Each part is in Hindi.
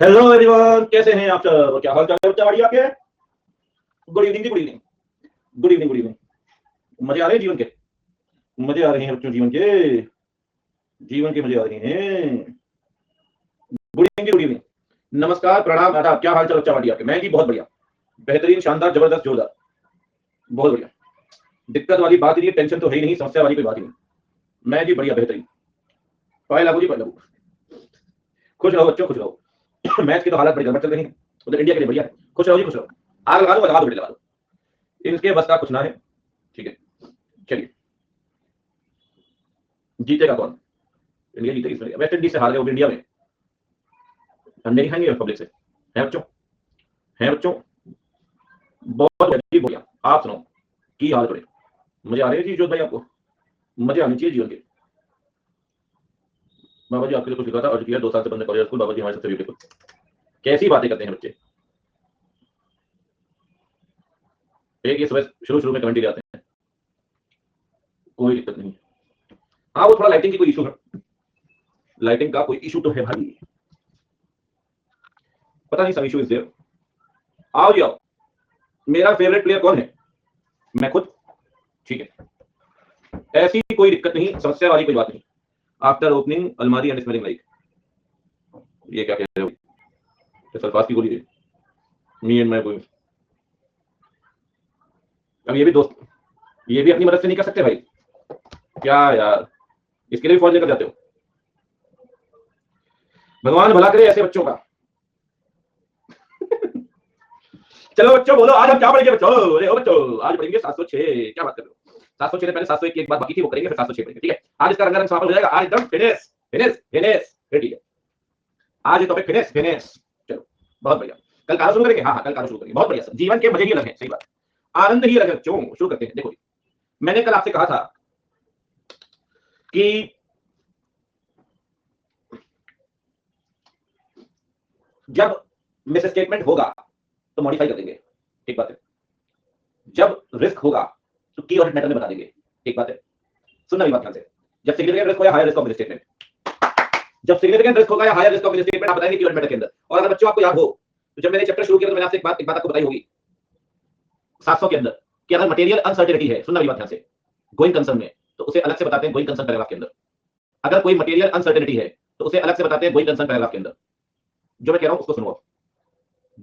हेलो एवरीवन, कैसे हैं आप सब? क्या हाल चाल है बच्चा? बढ़िया आपके? गुड इवनिंग जी, good evening. Good evening, good evening. मजे आ रहे हैं जीवन के? मजे आ रहे हैं बच्चों जीवन के? जीवन के मजे आ रहे हैं। गुड इवनिंग जी, गुड इवनिंग। नमस्कार, प्रणाम, आदाब। क्या हाल चाल बच्चा? बढ़िया आपके? मैं जी बहुत बढ़िया, बेहतरीन, शानदार, जबरदस्त, जोरदार, बहुत बढ़िया। दिक्कत वाली बात ही नहीं, टेंशन तो है ही नहीं, समस्या वाली कोई बात ही नहीं। मैं जी बढ़िया, बेहतरीन। पाए लागू जी, पाए लागू। खुश रहो बच्चों, खुश रहो। मैच की तो हालत बड़ी गड़बड़ चल रही है, उधर इंडिया के लिए बढ़िया है। खुश रहो जी, खुश रहो। आग लगा दो, लगा दो बेटे, लगा दो। इनके बस का कुछ ना है। ठीक है, चलिए। जीतेगा कौन? इंडिया जीतेगी इसमें। वेस्ट इंडीज से हार गए वो भी इंडिया में। अंडे नहीं खाएंगे पब्लिक से? है बच्चों? है बच्चों? बहुत अजीब हो गया। आप सुनो, की हाल करे। मजे आ रहे हैं जी जोत भाई आपको? मजे आने चाहिए जीवन के। बाबा जी आपके लिए कुछ लिखा था, अर्ज किया 2 साल से बंद कॉलेज स्कूल। बाबा जी हमारे सबसे ब्यूटीफुल। कैसी बातें करते हैं बच्चे। एक ये सुबह शुरू शुरू में कमेंट ले आते हैं, कोई दिक्कत नहीं। हाँ, वो थोड़ा लाइटिंग की कोई इशू है। लाइटिंग का कोई इशू तो है भाई, पता नहीं, सब इशू इज देयर। आओ जी आओ। मेरा फेवरेट प्लेयर कौन है? मैं खुद। ठीक है, ऐसी कोई दिक्कत नहीं, समस्या वाली कोई बात नहीं। आफ्टर ओपनिंग अलमारी एंड स्मेलिंग लाइक, ये क्या कह रहे हो? ये सल्फास की गोली है। मी एंड माय गोली। अब ये भी दोस्त, ये भी अपनी मदद से नहीं कर सकते भाई? क्या यार, इसके लिए भी फौज लेकर जाते हो? भगवान भला करे ऐसे बच्चों का। चलो बच्चों बोलो, आज हम क्या पढ़ेंगे बच्चों? अरे ओ बच्चों, आज पढ़ेंगे 706। क्या बात कर रहे हो? 706 से पहले 701 की एक बात बाकी थी, वो करेंगे, फिर 706 पढ़ेंगे। ठीक है, आज इसका रंगारंग समापन हो जाएगा। आज एकदम फिनिश फिनिश फिनिश। ठीक है, आज ये टॉपिक फिनिश फिनिश। चलो, बहुत बढ़िया। कल कहां शुरू करेंगे? हाँ हाँ, कल कहां शुरू करेंगे। बहुत बढ़िया सर, जीवन के मजे ही अलग है। सही बात, आनंद ही अलग है बच्चों। शुरू करते हैं। देखो, मैंने कल आपसे कहा था कि जब मिस स्टेटमेंट होगा तो मॉडिफाई कर देंगे। ठीक बात है। जब रिस्क होगा तो की ऑडिट मैटर में बता देंगे। ठीक बात है। सुनना भी बात ध्यान से। जब सिग्निफिकेंट रिस्क हो या higher risk of misstatement, जब सिग्निफिकेंट रिस्क होगा या higher risk of misstatement, आप बताएंगे की ऑडिट मैटर के अंदर। और अगर बच्चों आपको याद हो तो जब मैंने चैप्टर शुरू किया तो मैंने आपसे एक बात आपको बताई होगी 700 के अंदर, कि अगर मटेरियल अनसर्टेनिटी है, सुनना भी बात ध्यान से, गोइंग कंसर्न में, तो उसे अलग से बताते हैं गोइंग कंसर्न पैराग्राफ के अंदर। अगर कोई मटेरियल अनसर्टेनिटी है तो उसे अलग से बताते हैं गोइंग कंसर्न पैराग्राफ के अंदर। जो मैं कह रहा हूं उसको सुनो।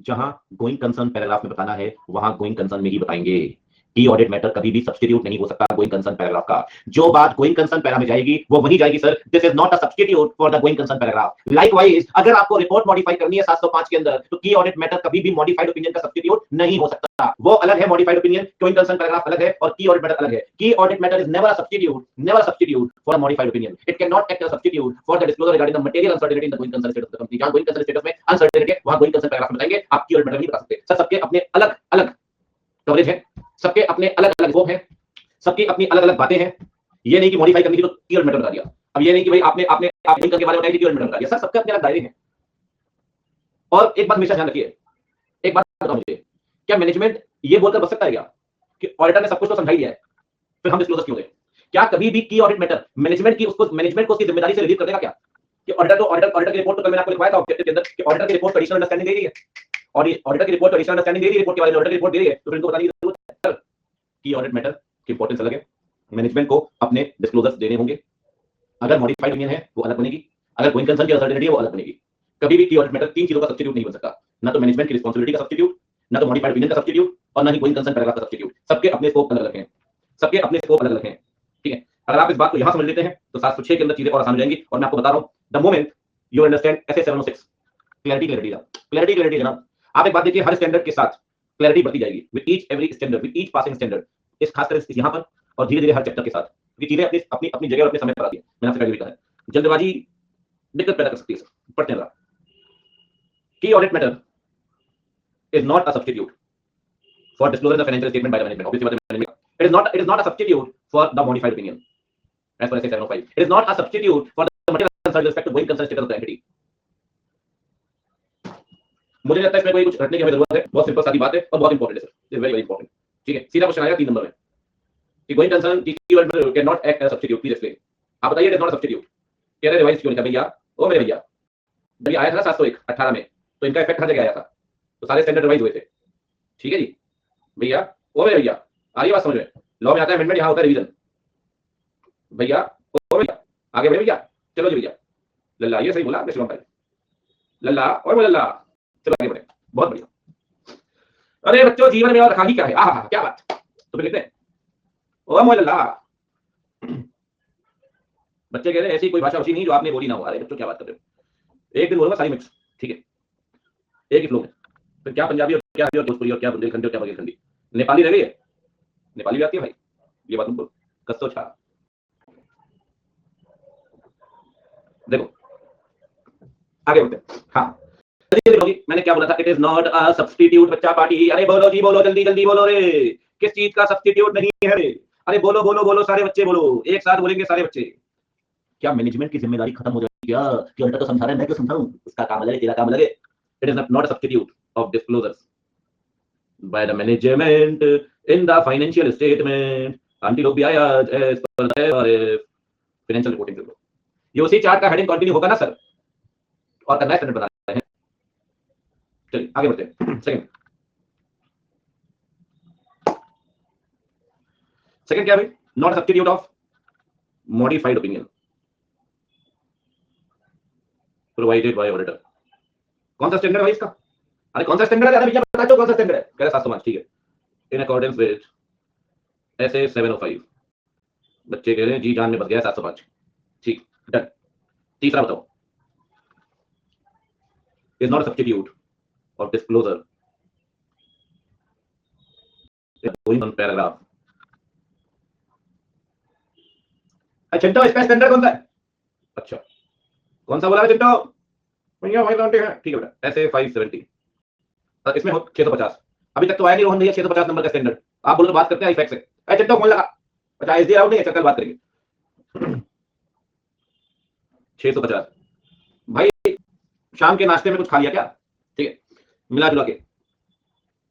जहां गोइंग कंसर्न पैराग्राफ में बताना है वहां गोइंग कंसर्न में ही बताएंगे। की ऑडिट मैटर कभी भी सब्स्टिट्यूट नहीं हो सकता गोइंग कंसर्न पैराग्राफ का। जो बात गोइंग कंसर्न पैरा में जाएगी वो वही जाएगी sir. This is not a substitute for the going concern paragraph. Likewise, अगर आपको रिपोर्ट मॉडिफाई करनी है 705 के अंदर, तो की ऑडिट मैटर कभी भी मॉडिफाइड ओपिनियन का सब्स्टिट्यूट नहीं हो सकता। वो अलग है modified opinion, going concern paragraph अलग है, और की ऑडिट मैटर अलग है। Key audit matter is never a substitute, never a substitute for a modified opinion. It can not act as a substitute for the disclosure regarding the material uncertainty in the going concern status of the company. जहां गोइंग कंसर्न स्टेटस में अनसर्टेनिटी है वहां गोइंग कंसर्न पैराग्राफ में बताएंगे। आप की ऑडिट मैटर नहीं बता सकते सर। सबके अपने अलग अलग कवरेज है, सबके अपने अलग अलग स्कोप है, सबकी अपनी अलग अलग बातें हैं। ये नहीं कि मॉडिफाई करनी थी तो की ऑडिट मैटर बता दिया। अब ये नहीं कि भाई आपने आपने आप लिंक के बारे में बताई थी, की ऑडिट मैटर बता दिया। सर सबके अपने अलग दायरे हैं। और एक बात हमेशा ध्यान रखिए, एक बात बताओ मुझे, क्या मैनेजमेंट ये बोलकर बच सकता है क्या कि ऑडिटर ने सब कुछ तो समझा ही दिया है, फिर हम डिस्क्लोजर क्यों दें? क्या कभी भी की ऑडिट मैटर मैनेजमेंट को उसकी जिम्मेदारी से रिलीव कर देगा क्या? कि ऑडिटर की रिपोर्ट तो कल मैंने आपको लिखवाया था ऑब्जेक्टिव के अंदर कि ऑडिटर की रिपोर्ट एडिशनल अंडरस्टैंडिंग दे रही है, और ये ऑडिटर की रिपोर्ट एडिशनल अंडरस्टैंडिंग दे रही है, रिपोर्ट के बारे में ऑडिटर की रिपोर्ट दे रही है, तो फिर इनको बताने की जरूरत है कि ऑडिट मैटर की इंपॉर्टेंस अलग है। मैनेजमेंट को अपने डिस्क्लोजर्स देने होंगे। अगर मॉडिफाइड ओपिनियन है वो अलग बनेगी, अगर गोइंग कंसर्न की अनसर्टेनिटी है वो अलग बनेगी। कभी भी की ऑडिट मैटर तीन चीजों का सब्स्टिट्यूट नहीं बन सकता, ना तो मैनेजमेंट की रिस्पांसिबिलिटी का सब्स्टिट्यूट, ना तो मॉडिफाइड ओपिनियन का सब्स्टिट्यूट, और ना ही गोइंग कंसर्न पैराग्राफ का सब्स्टिट्यूट। सबके अपने स्कोप अलग अलग हैं, सबके अपने स्कोप अलग अलग हैं। ठीक है, अगर आप इस बात को यहां समझ लेते हैं तो 706 के अंदर चीजें और आसान हो जाएंगी। और मैं आपको बता रहा हूं, the moment you understand SA 706, clarity clarity clarity clarity जनाब। आप एक बात देखिए, हर स्टैंडर्ड के साथ क्लैरिटी बढ़ती जाएगी with each every standard, with each passing standard. इस खासकर इस यहां पर, और धीरे धीरे हर चैप्टर के साथ ये चीजें अपनी अपनी अपनी जगह और अपने समय पर आती है। मैंने आपसे पहले भी कहा है, जल्दबाजी दिक्कत पैदा कर सकती है। पढ़ते हैं। की audit matter is not a substitute for disclosure in the financial statement by the management. Obviously, it is not a substitute for the modified opinion. As per SA 705, it is not a substitute for the material concern with respect to going concern status of the entity. मुझे लगता है इसमें कोई कुछ रटने की हमें जरूरत है। बहुत सिंपल सादी बात है और बहुत इंपॉर्टेंट है sir, is very very important. ठीक है, सीधा क्वेश्चन आएगा 3 नंबर में कि गोइंग कंसर्न की keyword can not act as substitute, please explain. आप बताइए, इट इज नॉट सब्स्टिट्यूट। कह रहे रिवाइज क्यों नहीं कर भैया? ओ मेरे भैया, जब ये आया था ना 701 18 में, तो इनका इफेक्ट हर जगह आया था, तो सारे स्टैंडर्ड रिवाइज हुए थे। ठीक है जी भैया, ओ मेरे भैया, आ रही बात समझ में? लॉ में आता है अमेंडमेंट, यहाँ होता है रिवीजन। भैया ओ भैया, आगे बढ़े भैया, चलो जी भैया। लल्ला, ये सही बोला आपने शिवम भाई, लल्ला और वो लल्ला, चलो आगे बढ़े, बहुत बढ़िया। अरे बच्चों, जीवन में और रखा ही क्या है, आहा क्या बात। तो फिर लिखते हैं ओ मोह लल्ला। बच्चे कह रहे हैं ऐसी कोई भाषा होती नहीं जो आपने बोली ना हो। अरे बच्चों क्या बात कर रहे हो, एक दिन बोलूंगा सारी मिक्स, ठीक है, एक ही फ्लो में। फिर क्या पंजाबी और क्या हिंदी और भोजपुरी और क्या बुंदेलखंडी और क्या बघेलखंडी, नेपाली रह गई है। नेपाली भी आती है भाई, ये बात तुमको कस्तो छा। देखो आगे बढ़ते हैं। हाँ मैंने क्या बोला था, it is not a substitute बच्चा पार्टी। अरे बोलो जी बोलो, जल्दी जल्दी बोलो रे, किस चीज का सब्स्टिट्यूट नहीं है रे? अरे बोलो बोलो बोलो, सारे बच्चे बोलो, एक साथ बोलेंगे सारे बच्चे। क्या मैनेजमेंट की जिम्मेदारी खत्म हो जाएगी क्या? कि अल्टा तो समझा रहा है, मैं क्यों समझाऊं? उसका काम अलग है, तेरा काम अलग है। It is not a substitute of disclosures by the management in the financial statement until OBIAs as per the financial reporting bureau। ये उसी चार्ट का हेडिंग कंटिन्यू होगा ना सर, और करना है स्टैंडर्ड बना रहे हैं। चलिए आगे बढ़ते हैं। सेकंड क्या है? Not substitute of modified opinion provided by auditor. कौन सा स्टैंडर्ड है इसका? अरे कौन सा स्टैंडर्ड है भैया, बता दो कौन सा स्टैंडर्ड है। कह रहे 705, ठीक है, इन अकॉर्डेंस विद ऐसे 705। बच्चे कह रहे हैं जी जान में बच गया 705, ठीक डन। तीसरा बताओ, is not substitute of disclosure going on paragraph. चिंटो इसका स्टैंडर्ड कौन सा है? अच्छा कौन सा बोला है चिंटो? भैया 570 है, ठीक है बेटा, ऐसे 570 इसमें हो 650। अभी तक तो आया नहीं रोहन भैया 650 नंबर का स्टैंडर्ड। आप बोलो तो बात करते हैं इफेक्ट से। अरे चिंटो फोन लगा, अच्छा एसडी आउट नहीं है, कल बात करेंगे। 650 भाई, शाम के नाश्ते में कुछ खा लिया क्या? ठीक है, मिला जुला के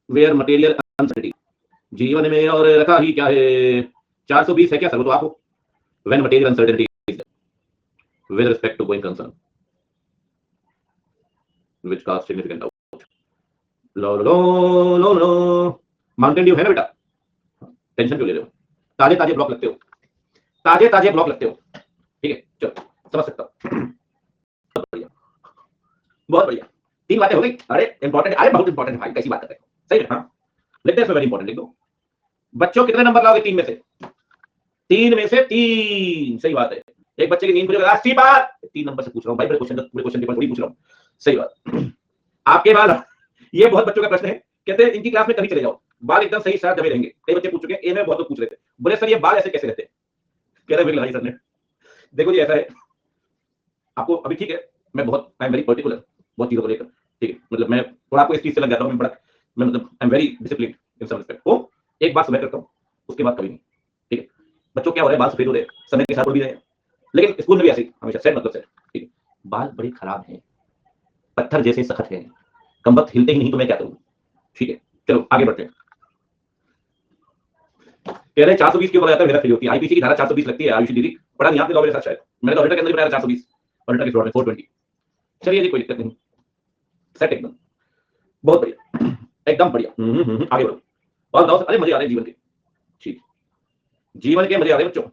वेयर मटेरियल अनसर्टेनिटी जीवन में और रखा ही क्या है? 420 है क्या सर? वो तो आप हो। When material uncertainty with respect to going concern which cast significant out. लो लो लो लो, माउंटेन ड्यू है ना बेटा, टेंशन क्यों ले रहे हो? ताजे ताजे ब्लॉक लगते हो, ताजे ताजे ब्लॉक लगते हो, ठीक है चलो समझ सकता हूं। बहुत बढ़िया, बहुत बढ़िया, 3 बातें हो गई। अरे इंपॉर्टेंट, अरे बहुत इंपॉर्टेंट भाई, कैसी बात कर रहे हो? सही है। हाँ लिखते हैं, वेरी इंपॉर्टेंट लिख दो। बच्चों कितने नंबर लाओगे 3 में से? 3 में से 3, सही बात है। एक बच्चे की नींद खुलेगा 80 बार, 3 नंबर से पूछ रहा हूं भाई, पूरे क्वेश्चन पेपर थोड़ी पूछ रहा हूं। सही बात। आपके बाल, ये बहुत बच्चों का प्रश्न है, कहते हैं इनकी क्लास में कहीं चले जाओ, बाल एकदम सही साथ जमे रहेंगे। कई बच्चे पूछ चुके हैं, ए में बहुत लोग पूछ रहे थे, बोले सर ये बाल ऐसे कैसे रहते हैं? कह रहे भाई सर ने, देखो जी ऐसा है, आपको अभी ठीक है, मैं बहुत आई एम वेरी पर्टिकुलर बहुत चीजों को लेकर, ठीक है, मतलब मैं थोड़ा आपको इस चीज से लग जाता हूं, मैं मतलब I am very discipline in some respect. तो एक बार सुबह करता हूं, उसके बाद कभी नहीं, ठीक है। बच्चों क्या हो रहा है, बाल सफेद हो रहे हैं, समय के साथ बढ़ भी रहे हैं, लेकिन स्कूल में भी ऐसे ही हमेशा सेट मतलब सेट, ठीक है। बाल बड़े खराब हैं, पत्थर जैसे सख्त हैं, कम वक्त हिलते ही नहीं, तो मैं क्या करूं? ठीक है चलो आगे बढ़ते हैं। कह रहे 420 क्यों बोला जाता है? मेरा फेल होती है, आईपीसी की धारा 420 लगती है। आयुषी दीदी पढ़ा नहीं आपने लॉ मेरे साथ शायद, मैंने तो ऑडिटर के अंदर भी बनाया 420, ऑडिटर के फ्रॉड में 420। चलिए जी कोई दिक्कत नहीं, सेट एकदम, बहुत बढ़िया, एकदम बढ़िया। आगे बढ़ो और बताओ। अरे मजे आ रहे हैं जीवन के, ठीक, जीवन के मजे आ रहे हैं बच्चों।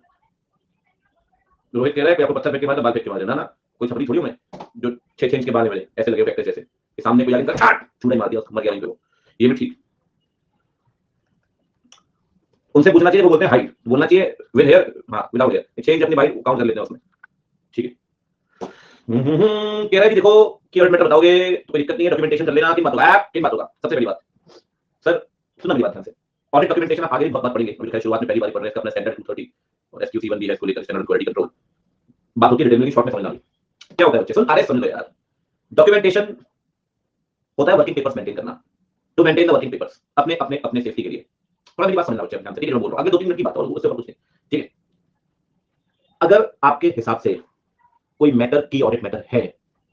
रोहित कह रहा है कि आपको पत्थर फेंक के बाद बाल फेंक के मारे ना, कोई छपरी थोड़ी हूं मैं जो 6 इंच के बाल मेरे ऐसे लगे हुए जैसे कि सामने कोई आगे छुड़ा मार दिया, मर गया नहीं, ये भी ठीक। उनसे पूछना चाहिए, वो बोलते हैं हाइट, बोलना चाहिए विद हेयर, हाँ विदाउट हेयर, चेंज अपनी बाइक काउंट कर लेते हैं उसमें, ठीक है। कह रहा है कि देखो कीवर्ड मैटर बताओगे तो कोई दिक्कत नहीं है, डॉक्यूमेंटेशन कर लेना, किन बातों का किन बातों का। सबसे पहली बात सर, सुनना मेरी बात ध्यान से, ऑडिट डॉक्यूमेंटेशन आप आगे भी बहुत पढ़ेंगे, अभी शुरुआत में पहली बार पढ़ रहे हैं, अपना स्टैंडर्ड 230 और एसक्यूसी 1 भी है, इसको लेकर स्टैंडर्ड क्वालिटी कंट्रोल बात होती है, डिटेल में शॉर्ट में समझना। क्या होता है बच्चे, सुन अरे सुन लो यार, डॉक्यूमेंटेशन होता है वर्किंग पेपर्स मेंटेन करना, to maintain the working papers, अपने अपने अपने सेफ्टी के लिए। थोड़ा मेरी बात समझना बच्चे ध्यान से, ठीक है, मैं बोल रहा हूं आगे 2-3 मिनट की बात और उससे ऊपर कुछ नहीं, ठीक है। अगर आपके हिसाब से कोई मैटर की ऑडिट मैटर है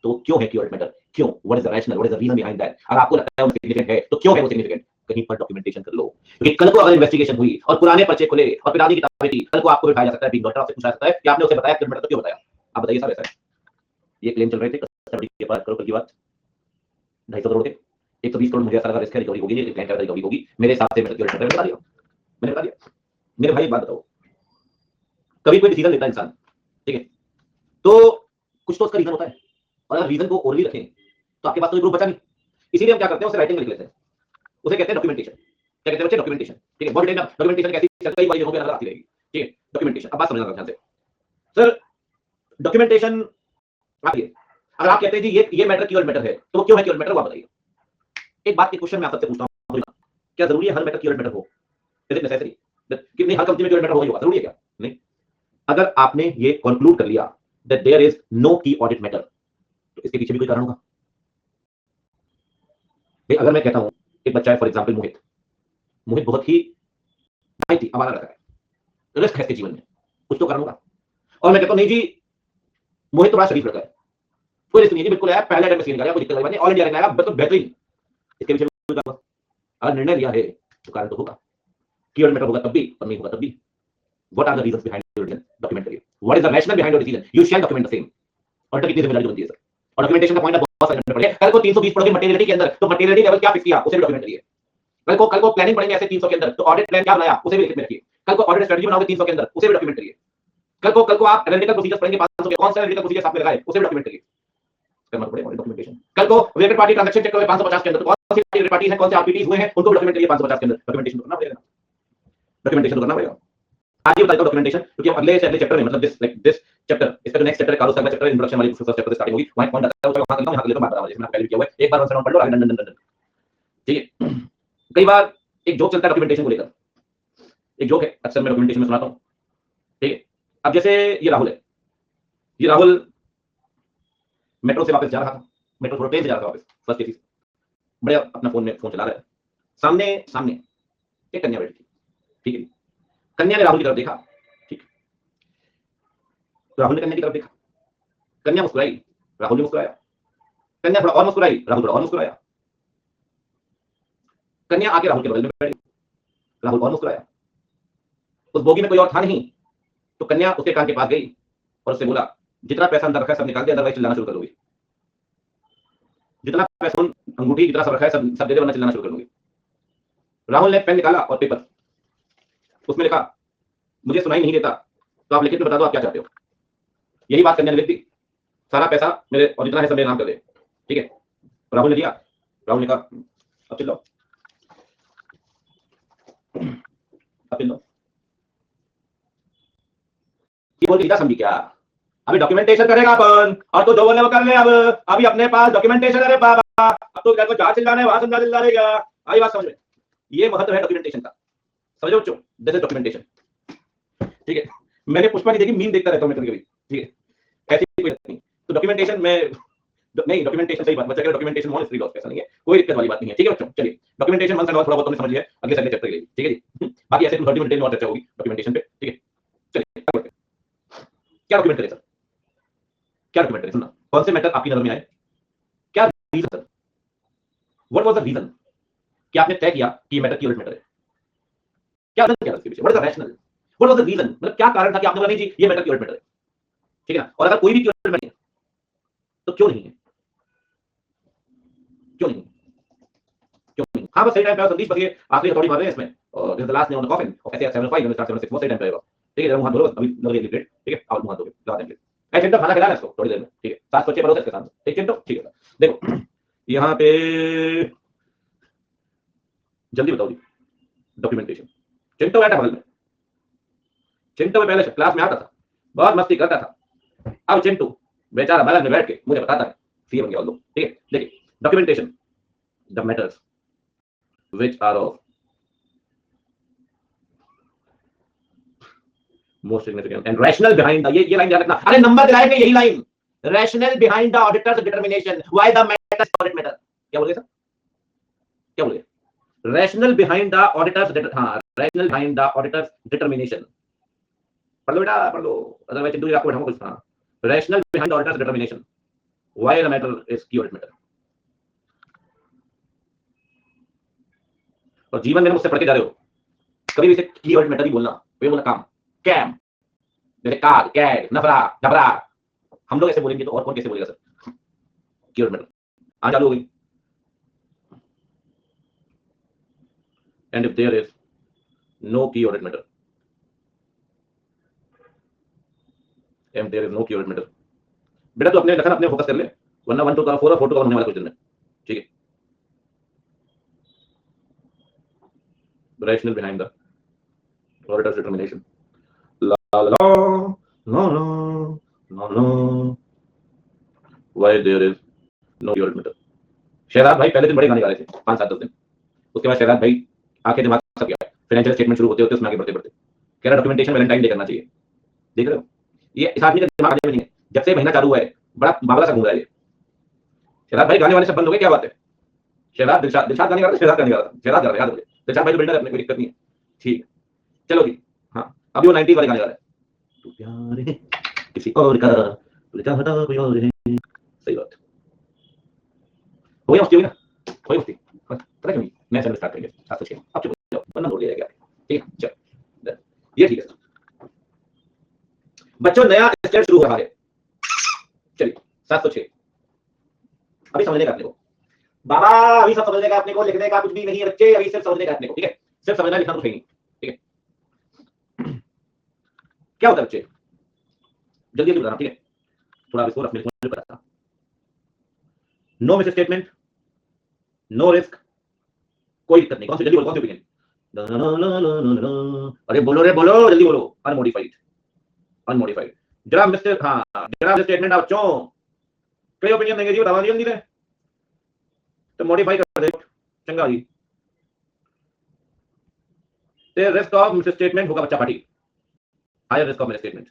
तो क्यों है की ऑडिट मैटर, क्यों, what is the rationale, what is the reason behind that. अगर आपको लगता है वो सिग्निफिकेंट है तो क्यों है वो सिग्निफिकेंट, कहीं पर डॉक्यूमेंटेशन कर लो, क्योंकि कल को अगर इन्वेस्टिगेशन हुई और पुराने पर्चे खुले और पुरानी किताबें थी, कल को आपको बिठाया जा सकता है, डॉक्टर आपसे पूछा जा सकता है कि आपने उसे बताया मैटर तो क्यों बताया। आप बताइए सर, ऐसा है ये क्लेम चल रहे थे कस्टडी के पास, करो कल की बात, 250 करोड़ के 120 करोड़ मुझे ऐसा लगा रिस्क है, रिकवरी होगी नहीं, क्लाइंट का रिकवरी होगी मेरे हिसाब से, मैंने बता दिया, मैंने बता दिया। मेरे भाई एक बात बताओ, कभी कोई डिसीजन लेता है इंसान, ठीक है, तो कुछ तो उसका रीजन होता है, और अगर रीजन को ओरली रखें तो आपके पास तो प्रूफ बचा नहीं, इसीलिए हम क्या करते हैं, उसे राइटिंग में लिख लेते हैं, उसे कहते हैं डॉक्यूमेंटेशन। क्या कहते हैं बच्चे? डॉक्यूमेंटेशन। ठीक है, बहुत डिटेल डॉक्यूमेंटेशन कैसी कई बार जगहों पे नजर आती रहेगी। ठीक है, डॉक्यूमेंटेशन। अब बात समझना ध्यान से सर, डॉक्यूमेंटेशन आइए, अगर आप कहते हैं जी ये मैटर कीवर्ड मैटर है, तो वो क्यों है कीवर्ड मैटर, वो आप बताइए। एक बात, एक क्वेश्चन मैं आप सबसे पूछता हूं, क्या जरूरी है हर मैटर कीवर्ड मैटर हो? इज इट नेसेसरी कि नहीं हर कंपनी में कीवर्ड मैटर होगा, जरूरी है क्या? नहीं। अगर आपने ये कंक्लूड कर लिया दैट देयर इज नो की ऑडिट मैटर, तो इसके पीछे भी कोई कारण होगा। अगर मैं कहता हूं एक बच्चा है फॉर एग्जांपल मोहित, मोहित बहुत ही आवारा रहता है, रिस्क है इसके जीवन में, कुछ तो कारण होगा। और मैं कहता हूं नहीं जी मोहित तो बड़ा शरीफ लड़का है, कोई रिस्क नहीं है, बिल्कुल है, पहले अटेम्प्ट में सीन गया, कोई दिक्कत नहीं, ऑल इंडिया रैंक आएगा, बिल्कुल बेहतरीन। इसके पीछे कोई कारण होगा। अगर निर्णय लिया है तो कारण तो होगा, कीवर्ड मैटर होगा तब भी और नहीं होगा तब भी। What are the reasons behind your decision? Document करिए। What is the rational behind your decision? You shall document the same. और कितनी जिम्मेदारी बनती है सर, और डॉक्यूमेंटेशन का पॉइंट बहुत सारे पड़े। कल को 320 पढ़ोगे मटेरियलिटी के अंदर, तो मटेरियलिटी लेवल क्या फिक्स किया, उसे भी डॉक्यूमेंट करिए। कल को प्लानिंग पढ़ेंगे ऐसे 300 के अंदर, तो ऑडिट प्लान क्या बनाया, उसे भी लिख में रखिए। कल को ऑडिट स्ट्रेटजी बनाओगे 300 के अंदर, उसे भी डॉक्यूमेंट करिए। कल को आप एनालिटिकल प्रोसीजर्स पढ़ेंगे 500 के, कौन सा एनालिटिकल प्रोसीजर आपने लगाए, उसे भी डॉक्यूमेंट करिए। डॉक्यूमेंटेशन। कल को रिलेटेड पार्टी ट्रांजैक्शन चेक करोगे 550 के अंदर, तो कौन सी रिलेटेड पार्टी है, कौन से आरपीटीज हुए हैं, उनको भी डॉक्यूमेंट करिए 550 के अंदर। डॉक्यूमेंटेशन करना पड़ेगा, डॉक्यूमेंटेशन करना पड़ेगा। आज ये बताता हूं डॉक्यूमेंटेशन, क्योंकि हम अगले चैप्टर में, मतलब दिस चैप्टर, इसका जो नेक्स्ट चैप्टर है कार्लोस का चैप्टर, इंट्रोडक्शन वाली फर्स्ट चैप्टर से स्टार्टिंग होगी, वहां पॉइंट आता है, वहां करता हूं, यहां कर लेता हूं, बात बता, जैसे मैंने पहले भी किया हुआ है, एक बार वन राउंड पढ़ लो, आगे डन डन डन। ठीक है, कई बार एक जोक चलता है डॉक्यूमेंटेशन को लेकर, एक जोक है अक्सर मैं डॉक्यूमेंटेशन में सुनाता हूं। ठीक है, अब जैसे ये राहुल है, ये राहुल मेट्रो से वापस जा रहा था, मेट्रो थोड़ा ट्रेन से जा रहा था वापस, फर्स्ट एसी से, बड़े अपना फोन चला रहा है, सामने सामने एक कन्या बैठी थी। ठीक है, कन्या ने राहुल की तरफ देखा, ठीक, राहुल ने कन्या की तरफ देखा, कन्या मुस्कुराई, राहुल ने मुस्कुराया, कन्या थोड़ा और मुस्कुराई, राहुल थोड़ा और मुस्कुराया, कन्या आके राहुल के बगल में बैठी, राहुल और मुस्कुराया। उस बोगी में कोई और था नहीं, तो कन्या उसके कान के पास गई और उससे बोला, जितना पैसा अंदर रखा है सब निकाल दे, अदरवाइज चिल्लाना शुरू कर दोगी। जितना पैसा, अंगूठी जितना सब रखा है सब दे दे, वरना चिल्लाना शुरू कर दूंगी। राहुल ने पेन निकाला और पेपर, उसमें लिखा, मुझे सुनाई नहीं देता, तो आप लिखित में बता दो आप क्या चाहते हो। यही बात कन्या ने लिख दी, सारा पैसा मेरे और जितना है सब मेरे नाम कर दे। ठीक है, राहुल ने दिया, राहुल ने कहा अब चिल्लाओ, अब चिल्लाओ। ये बोल के समझी क्या, अभी डॉक्यूमेंटेशन करेगा अपन, और तो जो बोलने वो कर ले, अब अभी अपने पास डॉक्यूमेंटेशन है बाबा, अब तो को जहां चिल्लाना है वहां समझा चिल्ला देगा। आई बात समझ में, ये महत्व है डॉक्यूमेंटेशन का, समझो बच्चों, दिस इज डॉक्यूमेंटेशन। ठीक है, मैंने पुष्पा की देखी, मीम देखता रहता हूं मैं कभी, ठीक है, ऐसी कोई नहीं, तो डॉक्यूमेंटेशन में नहीं, डॉक्यूमेंटेशन सही बात, बच्चा का डॉक्यूमेंटेशन मोर फ्री लॉस, ऐसा नहीं है, कोई दिक्कत वाली बात नहीं है। ठीक है बच्चों, चलिए डॉक्यूमेंटेशन मन से थोड़ा बहुत तुमने समझ लिया, अगले से अगले चैप्टर के लिए। ठीक है जी, बाकी ऐसे 30 मिनट में और चर्चा होगी डॉक्यूमेंटेशन पे। ठीक है, चलिए क्या डॉक्यूमेंट करें सर, क्या डॉक्यूमेंट करें, सुनना, कौन से मैटर आपकी नजर में आए, क्या reason sir, what was the reason कि आपने तय किया कि ये मैटर कीवर्ड मैटर है, क्या रीजन, क्या इसके पीछे, what is the rationale, what was the reason, मतलब क्या कारण था कि आपने बोला नहीं जी ये मैटर कीवर्ड मैटर है। ठीक है ना, और अगर कोई भी कीवर्ड मैटर है तो क्यों नहीं है, क्यों नहीं, क्यों नहीं। हाँ बस सही टाइम पे संदीप, बस ये आखिरी हथौड़ी मार रहे हैं इसमें, और this the last name on the coffin of SA 75 and start 76, वो सही टाइम पे आएगा। ठीक है, जरा मुंह धो लो, अभी लग रही है प्लेट। ठीक है, आप मुंह धो के लगा देंगे, ऐसे चिंटो खाना खिलाना इसको थोड़ी देर में। ठीक है, साथ बच्चे परोसे इसके सामने, ठीक चिंटो, ठीक है। देखो यहाँ पे जल्दी बताओ जी, डॉक्यूमेंटेशन, चिंटो बैठा बगल में, चिंटू में पहले क्लास में आता था, बहुत मस्ती करता था, अब चिंटू बेचारा बगल में बैठ के मुझे बताता है, सीए बन गया लोग। ठीक है, देखिए documentation, the matters which are of most significant and rationale behind the, ये लाइन ध्यान रखना, अरे नंबर दिलाएंगे यही line, rationale behind the auditor's determination why the matters audit matter. क्या बोल रहे सर, क्या बोल रहे, रैशनल बिहाइंड द ऑडिटर्स, हां rationale behind the auditor's determination, पढ़ लो बेटा पढ़ लो, अदरवाइज चिंटू आपको बैठाऊंगा कुछ। हाँ, rational behind auditors determination why the matter is keyword matter. और जीवन में मुझसे पढ़ के जा रहे हो, कभी भी इसे कीवर्ड मैटर ही बोलना, ये बोलना काम कैम, जैसे काग कैग नफरा घबरा, हम लोग ऐसे बोलेंगे तो और कौन कैसे बोलेगा सर, कीवर्ड मैटर। आज चालू हो गई, and if there is no key audit matter, and there is no key audit matter, बेटा तो अपने लखन अपने फोकस कर ले, वरना 1 2 का 4 और 4 2 का होने वाला कुछ दिन में, ठीक है। Rationale behind the auditor's determination. La la la la la la la. Why there is no key audit matter? Shahzad भाई पहले दिन बड़े गाने गा रहे थे 5 7 10 दिन, उसके बाद शहजाद भाई आंखें दिमाग सब गया, फाइनेंशियल स्टेटमेंट शुरू होते होते उसमें आगे बढ़ते बढ़ते कह रहा डॉक्यूमेंटेशन वैलेंटाइन डे करना चाहिए। देख रहे हो ये इस आदमी का दिमाग आगे में नहीं है, जब से महीना चालू हुआ है बड़ा बावला सा घूम रहा है ये। शहजाद भाई गाने वाले सब बंद हो गए, क्या बात है? शहजाद दिलशाद गाने गा रहा था, शहजाद गाने गा रहा था, शहजाद गा रहा है, याद हो गया। दिलशाद भाई तो बिल्डर है, अपने कोई दिक्कत नहीं है, ठीक है चलो जी। हाँ अभी वो 90 वाले गाने गा रहा है, तू प्यार है किसी और का तुझे चाहता कोई और है। सही बात हो गया, मस्ती हुई ना, कोई मस्ती पता क्यों नहीं, नया चैनल स्टार्ट करेंगे 7 अब चुप हो जाओ वरना बोल दिया गया, ठीक है चल ये ठीक है। बच्चों नया स्टेज शुरू हो रहा है, चलिए 706 अभी समझने का अपने को, बाबा अभी सब समझने का अपने को, लिखने का कुछ भी नहीं है बच्चे, अभी सिर्फ समझने का अपने को, ठीक है सिर्फ समझना लिखना कुछ नहीं, ठीक है। क्या होता है बच्चे जल्दी जल्दी बताना, ठीक है थोड़ा इसको रखने को पता था। No misstatement, no risk, कोई दिक्कत नहीं, कौन सी जल्दी बोलो, कौन सी ओपिनियन? अरे बोलो रे बोलो जल्दी बोलो, अनमोडिफाइड अनमोडिफाइड। जरा मिस्टर हाँ जरा स्टेटमेंट आप बच्चों कई ओपिनियन देंगे जी, बतावा जल्दी से तो मॉडिफाई कर दे चंगा जी। ते रिस्क ऑफ मिस स्टेटमेंट होगा बच्चा party, higher risk of misstatement.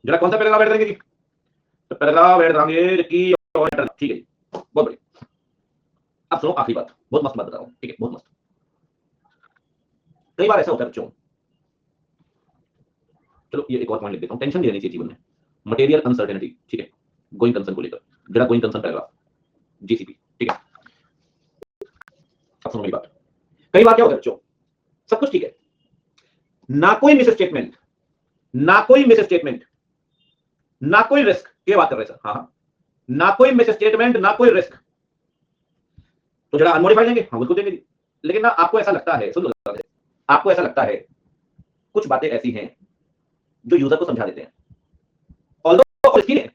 जरा कौन सा पैराग्राफ ऐड करेंगे जी? तो पैराग्राफ ऐड करेंगे की ऑडिटर, ठीक है बहुत बढ़िया। अब सुनो आखिरी बात, बहुत मस्त बात बता रहा हूं, ठीक है बहुत मस्त। कई बार ऐसा होता है बच्चों, चलो ये एक और पॉइंट लिख देता हूं, टेंशन नहीं रहनी चाहिए जीवन में, मटेरियल अनसर्टेनिटी, ठीक है गोइंग कंसर्न को लेकर, जरा गोइंग कंसर्न पैराग्राफ जीसीपी, ठीक है। अब सुनो मेरी बात, कई बार क्या होता है बच्चों, सब कुछ ठीक है, ना कोई मिस स्टेटमेंट, ना कोई मिस स्टेटमेंट, ना कोई रिस्क, ये बात कर रहे सर, हाँ ना कोई मिस स्टेटमेंट ना कोई रिस्क, तो जरा अनमोडिफाइड लेंगे, हाँ बिल्कुल देंगे, लेकिन ना आपको ऐसा लगता है, सुन लो आपको ऐसा लगता है कुछ बातें ऐसी हैं जो यूजर को समझा देते हैं, ऑल्दो इसकी है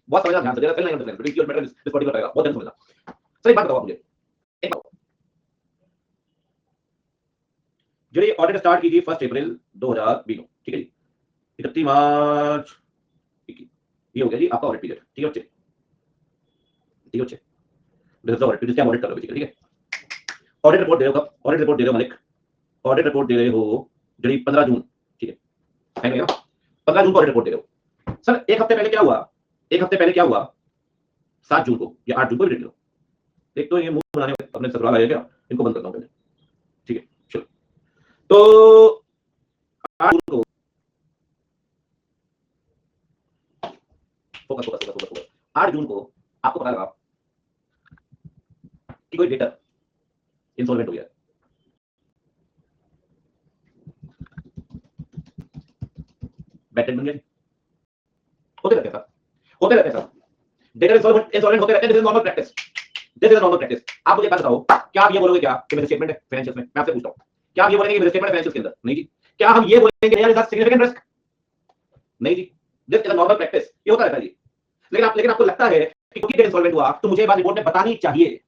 बहुत समझना, ध्यान से देना, पहले नहीं between keyword matter this particular paragraph बहुत ध्यान से समझना। सर एक बात बताओ मुझे, एक बात जो ये ऑडिट स्टार्ट की थी 1 अप्रैल 2020, ठीक है जी 31 मार्च 21, ये हो गया जी आपका ऑडिट पीरियड, ठीक है बच्चे, ठीक है बच्चे दिस इज ऑडिट पीरियड, क्या ऑडिट कर रहे हो बेसिकली, ठीक है। ऑडिट रिपोर्ट दे रहे हो कब? ऑडिट रिपोर्ट दे रहे हो मलिक, ऑडिट रिपोर्ट दे रहे हो जड़ी 15 जून, ठीक है ना 15 जून को ऑडिट रिपोर्ट दे रहे हो। सर एक हफ्ते पहले क्या हुआ, एक हफ्ते पहले क्या हुआ 7 जून को या 8 जून को रिपोर्ट दे दो। एक तो ये मुंह बनाने अपने ससुराल आए क्या, इनको बंद करता हूं पहले, ठीक है चलो। तो 8 जून को फोकस फोकस फोकस फोकस 8 जून को आपको पता लगा कि कोई डेटर इंसॉल्वेंट हो गया, बैड डेट बन गया, होते रहते हैं सर, होते रहते हैं सर, डेटर इंसॉल्वेंट होते रहते हैं, this is normal practice, this is normal practice. आप मुझे बात बताओ, क्या आप ये बोलोगे क्या कि मेरे स्टेटमेंट है फाइनेंशियल्स में, मैं आपसे पूछता हूं क्या आप ये बोलेंगे कि मेरे स्टेटमेंट है फाइनेंशियल्स के अंदर? नहीं जी। क्या हम ये बोलेंगे यार इज सिग्निफिकेंट रिस्क? नहीं जी, दिस इज नॉर्मल प्रैक्टिस, ये होता रहता है जी। लेकिन आपको लगता है कि क्योंकि डेटर इंसॉल्वेंट हुआ तो मुझे ये बात रिपोर्ट में बतानी चाहिए,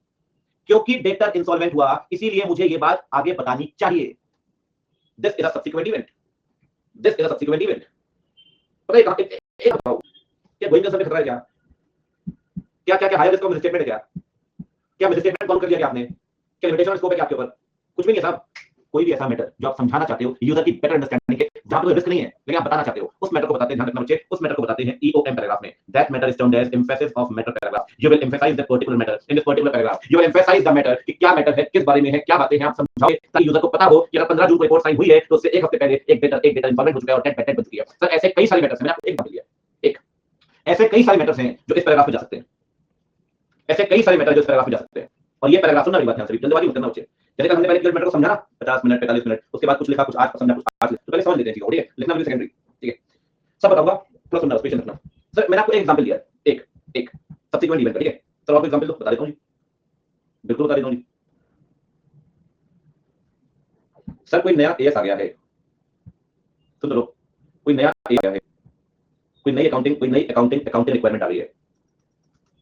क्योंकि डेटर इंसॉल्वेंट हुआ इसीलिए मुझे ये बात आगे बतानी चाहिए। This is a subsequent event, this is a subsequent event. पता है एक बताओ क्या गोइंग कंसर्न में खतरा है क्या? क्या क्या क्या हायर रिस्क ऑफ स्टेटमेंट है क्या? क्या मिस स्टेटमेंट कॉल कर दिया क्या आपने? क्या लिमिटेशन स्कोप है क्या आपके ऊपर? कुछ भी नहीं है साहब। कोई भी ऐसा मैटर जो आप समझाना चाहते हो यूजर की बेटर अंडरस्टैंडिंग के, जहां पर रिस्क नहीं है लेकिन आप बताना चाहते हो, उस मैटर को बताते हैं, ध्यान रखना बच्चे, उस मैटर को बताते हैं ईओएम पैराग्राफ में। That matter is termed as emphasis of matter paragraph. You will emphasise that particular matter in this particular paragraph. You will emphasise the matter कि क्या मैटर है, किस बारे में है, क्या बातें हैं, आप समझाओगे ताकि यूजर को पता हो कि अगर 15 जून को रिपोर्ट साइन हुई है तो उससे एक हफ्ते पहले एक डेटा इंफॉर्मेट हो चुका है और डेट बन चुकी है। सर ऐसे कई सारे मैटर्स हैं, मैंने आपको एक एग्जांपल दिया, एक ऐसे कई सारे मैटर्स हैं जो इस पैराग्राफ में जा सकते हैं, ऐसे कई सारे मैटर जो इस पैराग्राफ में जा सकते हैं। और ये पैराग्राफ सुनना, मेरी बात ध्यान से, जल्दबाजी मत करना बच्चे। जैसे हमने पहले मैटर को समझा ना 50 मिनट 45 मिनट, उसके बाद कुछ लिखा, कुछ आज समझा, कुछ आज, तो पहले समझ लेते हैं चीजों को, ठीक है, लिखना भी सेकेंडरी, ठीक है, सब बताऊंगा, थोड़ा सुनना, पेशेंस रखना। सर मैंने आपको एक एग्जांपल दिया, एक एक सब्सिक्वेंट इवेंट, ठीक है, चलो आपको एग्जांपल दो, बता देता हूं जी, बिल्कुल बता देता हूं जी। सर कोई नया एएस आ गया है, सुन लो, कोई नया एएस आ गया है, कोई नई अकाउंटिंग रिक्वायरमेंट आ रही है,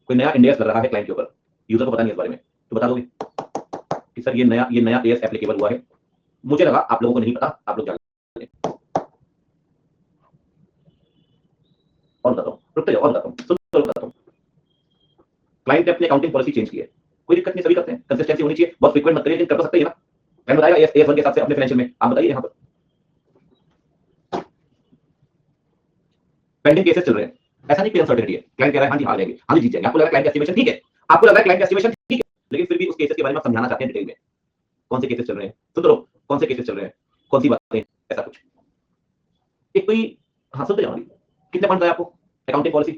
कोई नया इंडेक्स लग रहा है क्लाइंट के ऊपर, यूजर को पता नहीं इस बारे में, तो बता दोगे कि सर ये नया एएस एप्लीकेबल हुआ है। मुझे लगा आप लोगों को नहीं पता, आप लोग जान लें। और बताता हूं, रुक जाओ, और बताता हूं, सुन लो, बताता हूं। क्लाइंट ने अपनी अकाउंटिंग पॉलिसी चेंज की है, कोई दिक्कत नहीं, सभी करते हैं, कंसिस्टेंसी होनी चाहिए, बहुत फ्रीक्वेंट मत करिए, लेकिन कर तो सकते हैं ना। क्लाइंट बताएगा एएस 1 के हिसाब से अपने फाइनेंशियल में, आप बताइए यहां पर पेंडिंग केसेस चल रहे हैं, ऐसा नहीं कि अनसर्टेनिटी है, क्लाइंट कह रहा है हां जी हार जाएंगे, हां जी जीत जाएंगे, आपको लग रहा है क्लाइंट का एस्टिमेशन ठीक है, आपको लग रहा है क्लाइंट का एस्टिमेशन ठीक है, लेकिन फिर भी उस केसेस के बारे में आप समझाना चाहते हैं डिटेल में, कौन से केसेस चल रहे हैं, सुन लो, कौन से केसेस चल रहे हैं, कौन सी बातें, ऐसा कुछ। एक कोई, हाँ सुनते जाओ, कितने पॉइंट है आपको, अकाउंटिंग पॉलिसी,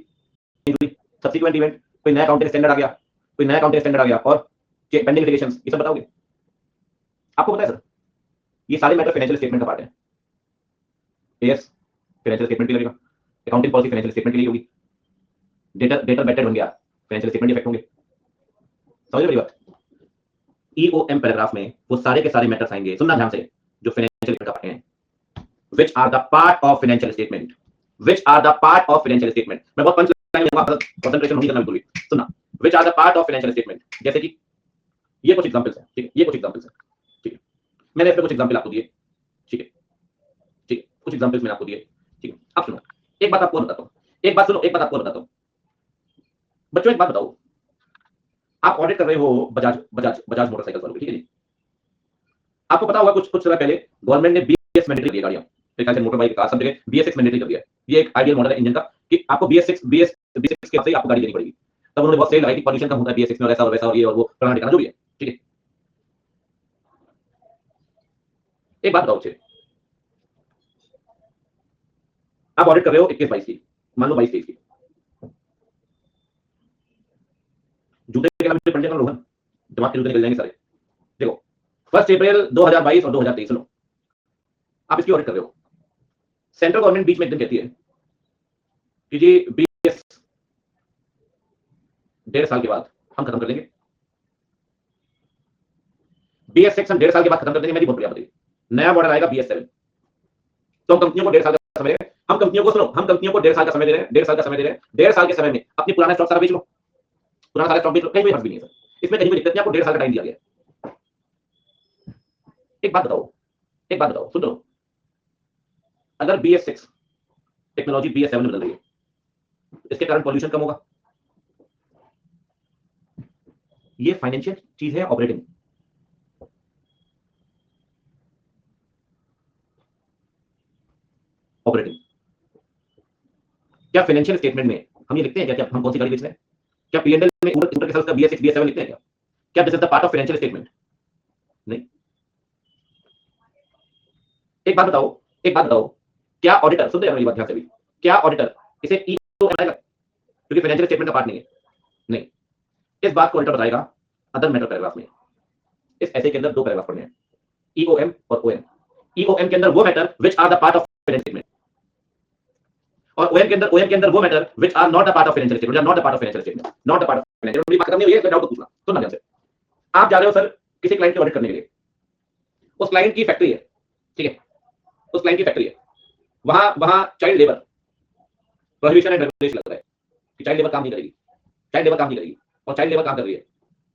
सब्सिक्वेंट इवेंट, कोई नया अकाउंटिंग स्टैंडर्ड आ गया, कोई नया अकाउंटिंग स्टैंडर्ड आ गया, और पेंडिंग लिटिगेशंस, ये सब बताओगे? आपको पता है सर, ये सारे मैटर फाइनेंशियल स्टेटमेंट का पार्ट है। एएस फाइनेंशियल स्टेटमेंट भी लगेगा, अकाउंटिंग पॉलिसी फाइनेंशियल स्टेटमेंट के लिए होगी, डेटर बेटर बन गया, फाइनेंशियल स्टेटमेंट इफेक्ट होंगे, समझ मेरी बात। ईओएम पैराग्राफ में वो सारे के सारे मैटर्स आएंगे, सुनना ध्यान से, जो फाइनेंशियल स्टेटमेंट का पार्ट है, which are the part of financial statement, which are the part of financial statement. मैं बहुत पंच लाइन में कंसंट्रेशन नहीं करना बिल्कुल भी, सुनना, which are the part of financial statement, जैसे कि ये कुछ एग्जांपल्स हैं, ठीक है, ये कुछ एग्जांपल्स हैं, ठीक है, मैंने इसमें कुछ एग्जांपल आपको दिए, ठीक है, ठीक है, कुछ एग्जांपल्स मैंने आपको दिए, ठीक है। अब सुनो, एक बात आपको बताता हूं, एक बात सुनो, एक बात आपको बताता हूं बच्चों, एक बात बताओ, आप ऑडिट कर रहे हो बजाज बजाज बजाज मोटरसाइकिल वालों की, ठीक है जी, आपको पता होगा कुछ कुछ समय पहले गवर्नमेंट ने बीएस मैंडेटरी कर दिया गाड़ियां, एक ऐसे मोटर बाइक कार सब जगह बीएस6 मैंडेटरी कर दिया, ये एक आइडियल मॉडल है इंजन का कि आपको बीएस6 के साथ ही आपको गाड़ी देनी पड़ेगी, तब उन्होंने बहुत सेल लगाई कि पॉल्यूशन कम होता है बीएस6 में, और ऐसा और वैसा और ये और वो फलाना ठिकाना जो भी है, ठीक है। एक बात बताओ मुझे, आप ऑडिट कर रहे हो 21-22 की, मान लो 22-23 की, जूते के नाम पे पंडित रोहन, दिमाग के जूते निकल जाएंगे सारे। देखो 1 अप्रैल 2022 और 2023, सुनो, आप इसकी ऑडिट कर रहे हो, सेंट्रल गवर्नमेंट बीच में एक दिन कहती है कि जी बीएस 1.5 साल के बाद हम खत्म कर देंगे, बीएस6 हम 1.5 साल के बाद खत्म कर देंगे, मेरी बहुत बढ़िया बताइए, नया मॉडल आएगा बीएस7, तो हम कंपनियों को 1.5 साल का समय दे रहे हैं, हम कंपनियों को, सुनो, हम कंपनियों को 1.5 साल का समय दे रहे हैं, 1.5 साल का समय दे रहे हैं, 1.5 साल के समय में अपनी पुराना स्टॉक सारा बेच लो, पुराना सारा स्टॉक बेच लो, कहीं कोई हर्ज भी नहीं है सर, इसमें कहीं कोई दिक्कत नहीं, आपको 1.5 साल का टाइम दिया गया। एक बात बताओ, एक बात बताओ, सुन लो, अगर बीएस6 टेक्नोलॉजी बीएस7 में बदल रही है, इसके कारण पॉल्यूशन कम होगा, ये फाइनेंशियल चीज है, ऑपरेटिंग, ऑपरेटिंग। क्या फाइनेंशियल स्टेटमेंट में हम ये लिखते हैं क्या हम कौन सी गाड़ी बेच रहे हैं? क्या पीएनएल में स्कूटर के साथ उसका बीएस6 बीएस7 लिखते हैं क्या? क्या this is the part of financial statement? नहीं। एक बात बताओ, एक बात बताओ, क्या ऑडिटर, सुनते हैं मेरी बात ध्यान से भी, क्या ऑडिटर इसे ईओएम बताएगा क्योंकि फाइनेंशियल स्टेटमेंट का पार्ट नहीं है? नहीं। इस बात को ऑडिटर बताएगा अदर मैटर पैराग्राफ में, इस ऐसे के अंदर 2 पैराग्राफ पढ़ने हैं, ईओएम और ओएम। ईओएम के अंदर वो matter which are the part of financial statement, और ओएम के अंदर वो matter which are not the part of financial statement, not the part of financial statement, not the part of financial statement. बात खत्म नहीं हुई है, इसमें डाउट पूछना, सुनना ध्यान से। आप जा रहे हो सर किसी क्लाइंट की ऑडिट करने के लिए, उस क्लाइंट की फैक्ट्री है, ठीक है, उस क्लाइंट की फैक्ट्री है, वहां child labour prohibition and regulation लग रहा है कि चाइल्ड लेबर काम नहीं करेगी, चाइल्ड लेबर काम नहीं करेगी, और चाइल्ड लेबर काम कर रही है।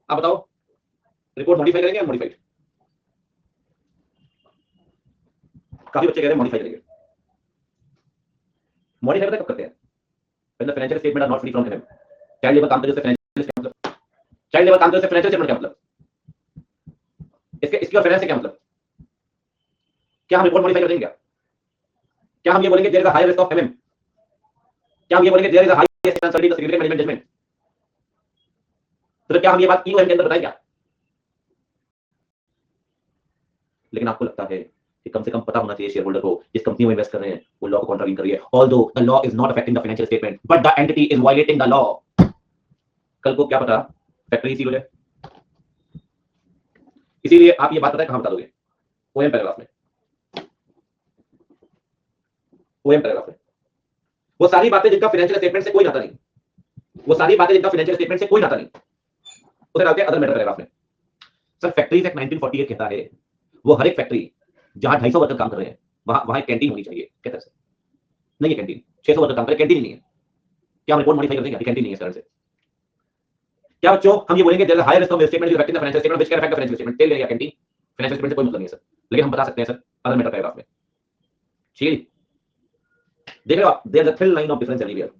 आप बताओ रिपोर्ट मॉडिफाई करेंगे या मॉडिफाइड? काफी बच्चे कह रहे हैं मॉडिफाई करेंगे। मॉडिफाई पता कब करते हैं? When the financial statement are not free from error. Child labour काम करे उससे फाइनेंशियल स्टेटमेंट मतलब, चाइल्ड लेबर काम करे उससे फाइनेंशियल स्टेटमेंट क्या मतलब? इसकी और फाइनेंस से क्या मतलब? क्या हम रिपोर्ट मॉडिफाई कर देंगे? क्या हम ये बोलेंगे there is a high risk of MM? क्या हम ये बोलेंगे there is a high risk of uncertainty in the significant management judgement? तो क्या हम ये बात ईओएम के अंदर बताएंगे? लेकिन आपको लगता है कि कम से कम पता होना चाहिए शेयर होल्डर को, जिस कंपनी में इन्वेस्ट कर रहे हैं वो लॉ को कॉन्ट्रावीन कर रही है, although the law is not affecting the financial statement but the entity is violating the law. कल को क्या पता फैक्ट्री सील हो जाए, इसीलिए आप ये बात पता है कहां बता दोगे? ओएम पैराग्राफ में, ओएम पैराग्राफ में वो सारी बातें जिनका फाइनेंशियल स्टेटमेंट से कोई नाता नहीं, वो सारी बातें जिनका फाइनेंशियल स्टेटमेंट से कोई नाता नहीं, उसे डालते हैं अदर मैटर पैराग्राफ में। सर फैक्ट्रीज एक्ट 1948 कहता है वो हर एक फैक्ट्री जहां 250 वर्कर काम कर रहे हैं वहां एक कैंटीन होनी चाहिए, कहते हैं नहीं है कैंटीन, 600 वर्कर काम कर रहे कैंटीन नहीं है, क्या हम रिपोर्ट मॉडिफाई कर देंगे कैंटीन नहीं है इस तरह से? क्या बच्चों हम ये बोलेंगे there is higher risk of statement is affecting the financial statement which can affect the financial statement, tell या कैंटीन फाइनेंशियल स्टेटमेंट से कोई मतलब नहीं है सर, लेकिन हम बता सकते हैं सर अदर मैटर पैराग्राफ में, ठीक है? देख रहे हो आप, there is a thin line of difference everywhere.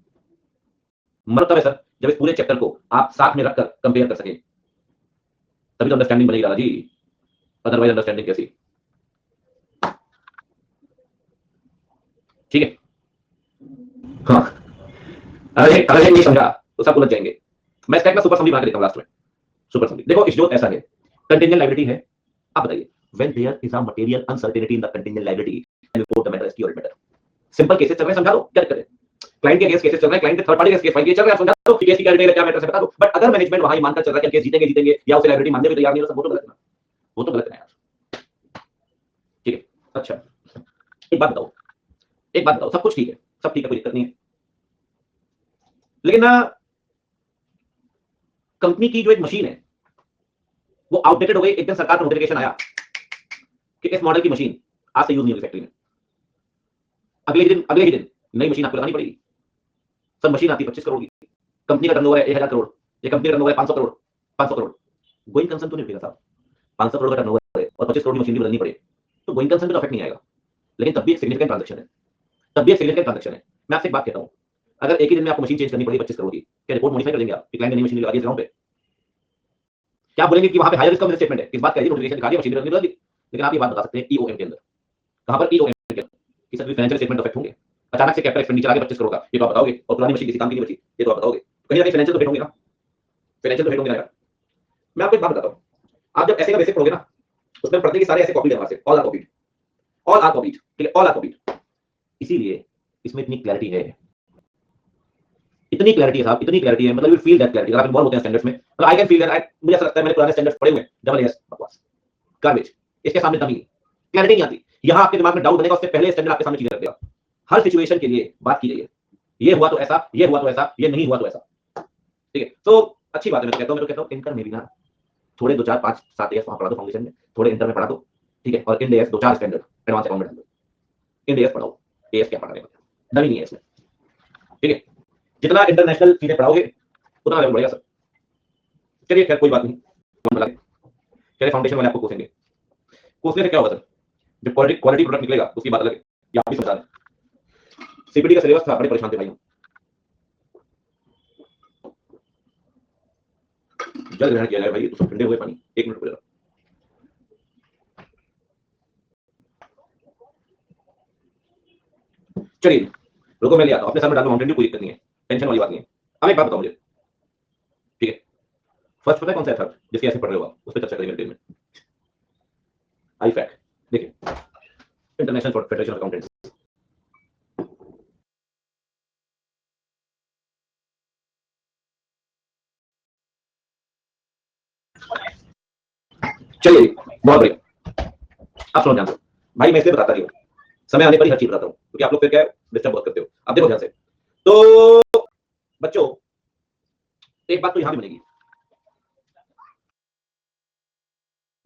मतलब है सर जब इस पूरे चैप्टर को आप साथ में रखकर कंपेयर कर सके तभी तो अंडरस्टैंडिंग बनेगी दादा जी, अदरवाइज अंडरस्टैंडिंग कैसी? ठीक है हाँ, अगर ये नहीं समझा तो सब उलझ जाएंगे। मैं इसका एक सुपर समरी बना के देता हूं लास्ट में, सुपर समरी देखो इस जो ऐसा है, कंटिंजेंट लायबिलिटी है, आप बताइए when there is a material uncertainty in the contingent liability and report the matter as cure matter. Simple cases चल रहे हैं, समझा दो क्या करें, क्लाइंट के केसेस चल रहे हैं, क्लाइंट के थर्ड पार्टी केस फाइल चल रहा है, समझा दो कि केस की क्या डिटेल है क्या मैटर से बता दो। बट अगर मैनेजमेंट वहां ही मानकर चल रहा है कि केस जीतेंगे या उसे लायबिलिटी मानने को तैयार नहीं है, वो तो गलत है ना, वो तो गलत है यार। ठीक है अच्छा एक बात बताओ सब कुछ ठीक है, सब ठीक है, कोई दिक्कत नहीं है, लेकिन ना कंपनी की जो एक मशीन है वो आउटडेटेड हो गई। एक दिन सरकार का नोटिफिकेशन आया कि इस मॉडल की मशीन आज से यूज नहीं होगी फैक्ट्री में। अगले ही दिन नई मशीन आपको लगानी पड़ेगी। सर मशीन आती 25 करोड़ की, कंपनी का टर्नओवर है 1000 करोड़, ये कंपनी का टर्नओवर है 500 करोड़, गोइंग कंसर्न तो नहीं उठेगा साहब। 500 करोड़ का टर्नओवर है और 25 करोड़ की मशीन भी बदलनी पड़े तो गोइंग कंसर्न तो अफेक्ट नहीं आएगा, लेकिन तब भी एक सिग्निफिकेंट ट्रांजैक्शन है। मैं आपसे एक बात कहता हूं, अगर एक ही दिन में आपको मशीन चेंज करनी पड़ी 25 करोड़ की, क्या रिपोर्ट मॉडिफाई कर देंगे आप? क्लाइंट ने नई मशीन लगा दी ग्राउंड पे, क्या बोलेंगे कि वहां पे हायर रिस्क का स्टेटमेंट है, इस बात का नोटिफिकेशन दिखा दिया मशीन बदल दी, लेकिन आप ये बात बता सकते हैं ईओएम के अंदर, कहां पर ईओएम के अंदर कि सभी फाइनेंशियल स्टेटमेंट अफेक्ट होंगे। अचानक से कैपिटल एक्सपेंडिचर आ गया 25 करोड़ का, ये तो आप बताओगे, और पुरानी मशीन किसी काम की नहीं बची, ये तो आप बताओगे, कहीं ना कहीं फाइनेंशियल तो हिट होंगे ना, फाइनेंशियल तो हिट होंगे ना यार। मैं आपको एक बात बताता हूं, आप जब ऐसे का बेसिक पढ़ोगे ना उसमें पढ़ते कि सारे ऐसे कॉपी करवा से ऑल आर कॉपीड, ठीक है, ऑल आर कॉपीड। इसीलिए इसमें इतनी क्लैरिटी है, इतनी क्लैरिटी है साहब, इतनी क्लैरिटी है, मतलब यू फील दैट क्लैरिटी। अगर आप इन्वॉल्व होते हैं स्टैंडर्ड्स में, मतलब आई कैन फील दैट, मुझे ऐसा लगता है मैंने पुराने स्टैंडर्ड्स पढ़े हुए हैं, डबल एस बकवास गार्बेज, इसके सामने दम ही क्लैरिटी नहीं आती। यहां आपके दिमाग में डाउट बनेगा, उससे पहले स्टैंडर्ड आपके सामने चीजें रख देगा। हर सिचुएशन के लिए बात की जाइए, ये हुआ तो ऐसा, ये हुआ तो ऐसा, ये नहीं हुआ तो ऐसा, ठीक है? तो अच्छी बात है, मैं तो कहता हूं इंटर में भी ना थोड़े 2 4 5 7 एएस वहां पढ़ा दो फाउंडेशन में, थोड़े इंटर में पढ़ा दो, ठीक है, और Ind AS 2 4 standard advance account में डाल दो, इंड एएस पढ़ाओ, एएस क्या पढ़ाने वाला डर ही नहीं है इसमें, ठीक है? जितना इंटरनेशनल चीजें पढ़ाओगे उतना लेवल बढ़ेगा सर। चलिए खैर कोई बात नहीं, चलिए फाउंडेशन वाले आपको कोसेंगे, कोसने से क्या होगा सर, जब क्वालिटी प्रोडक्ट निकलेगा उसकी बात अलग है, ये आप भी समझा दें। सीपीटी का सिलेबस था, बड़े परेशान थे भाई हम, जल ग्रहण किया जाए भाई तो ठंडे हुए पानी 1 मिनट पड़ेगा। चलिए रुको मैं ले आता हूं, अपने सर में डालो माउंटेन ड्यू, कोई दिक्कत नहीं है, टेंशन वाली बात नहीं है। अब एक बात बताओ मुझे, ठीक है, फर्स्ट पता है कौन सा है था जिसके ऐसे पढ़ रहे हो आप, उस पर चर्चा करेंगे डिटेल में। आईफैक देखिए, इंटरनेशनल फेडरेशन ऑफ अकाउंटेंट्स, चलिए बहुत बढ़िया, आप सुनो ध्यान से भाई, मैं इसलिए बताता नहीं हूँ, समय आने पर ही हर चीज बताता हूँ, क्योंकि आप लोग फिर क्या डिस्टर्ब बहुत करते हो। अब देखो ध्यान से, तो बच्चों एक बात तो यहां भी बनेगी,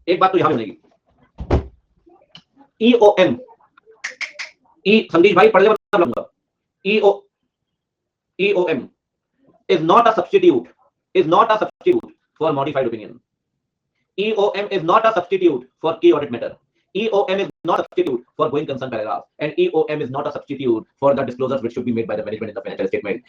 एक बात तो यहां भी बनेगी, ईओएम, संदीप भाई पढ़ ले मतलब EOM is not a substitute for modified opinion. EOM is not a substitute for key audit matter. EOM is not a substitute for going concern paragraph, and EOM is not a substitute for the disclosures which should be made by the management in the financial statement.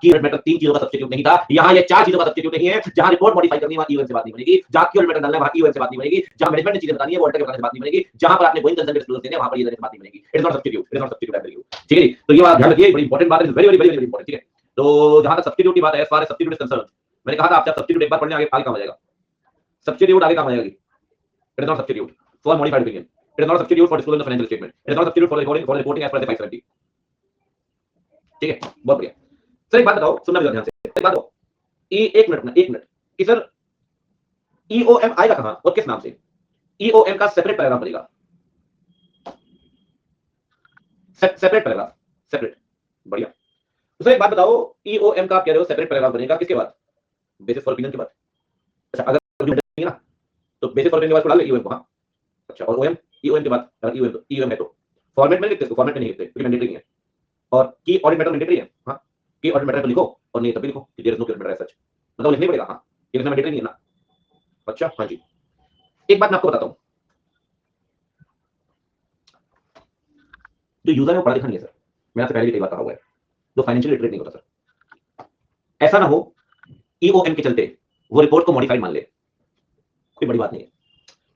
Key audit matter 3 चीजों का सब्स्टिट्यूट नहीं था, यहाँ ये 4 चीजों का सब्स्टिट्यूट नहीं है। जहां रिपोर्ट मॉडिफाई करनी है वहां EOM से बात नहीं बनेगी, जहां key audit matter डालना है वहां EOM से बात नहीं बनेगी, जहां मैनेजमेंट ने चीजें बतानी है वो ऑडिटर के बताने से बात नहीं बनेगी, जहां पर आपने गोइंग कंसर्न के डिस्क्लोजर देने हैं वहां पर ये बात नहीं बनेगी। It is not substitute, it is not substitute, I tell you, ठीक है? तो ये बात ध्यान रखिए, बड़ी इंपॉर्टेंट बात है, वेरी वेरी वेरी इंपॉर्टेंट, ठीक है? तो जहां तक सब्स्टिट्यूट की बात है, as far as substitute is concern, मैंने कहा था आपसे सब्स्टिट्यूट एक बार पढ़ने आगे काम आ जाएगा, सब्स्टिट्यूट आगे काम आ जाएगी। It is not substitute for modified opinion. It is not substitute for disclosure in the financial statement. It is not substitute for reporting as per the 570. ठीक है, बहुत बढ़िया। सर एक बात बताओ, सुनना भी ध्यान से, एक बात बताओ, एक मिनट कि सर ईओएम आएगा कहां और किस नाम से? ईओएम का सेपरेट पैराग्राफ बनेगा, सेपरेट पैराग्राफ, सेपरेट, बढ़िया। तो सर एक बात बताओ, ईओएम का आप कह रहे हो सेपरेट पैराग्राफ बनेगा किसके बाद? बेसिस फॉर ओपिनियन के बाद। अच्छा अगर नहीं ना तो बेसिस फॉर ओपिनियन के बाद डाल ईओएम को, हाँ अच्छा, और ओएम ईओएम के बाद अगर ईओएम है तो फॉर्मेट में लिखते हैं, फॉर्मेट में नहीं लिखते क्योंकि मैंडेटरी नहीं है। और की ऑडिट मैटर मैंडेटरी है, हाँ की ऑडिट मैटर तो लिखो और नहीं तब भी लिखो कि देयर इज नो की ऑडिट मैटर एज सच, मतलब लिखना ही पड़ेगा, हाँ ये लिखना मैंडेटरी नहीं है ना। अच्छा हाँ जी, एक बात मैं आपको बताता हूँ, जो यूजर है वो पढ़ा लिखा नहीं है सर, मैंने आपसे पहले भी कई बार कहा हुआ है, जो फाइनेंशियल लिटरेट नहीं होता सर। ऐसा ना हो ईओएम के चलते वो रिपोर्ट को मॉडिफाइड मान ले, कोई बड़ी बात नहीं है,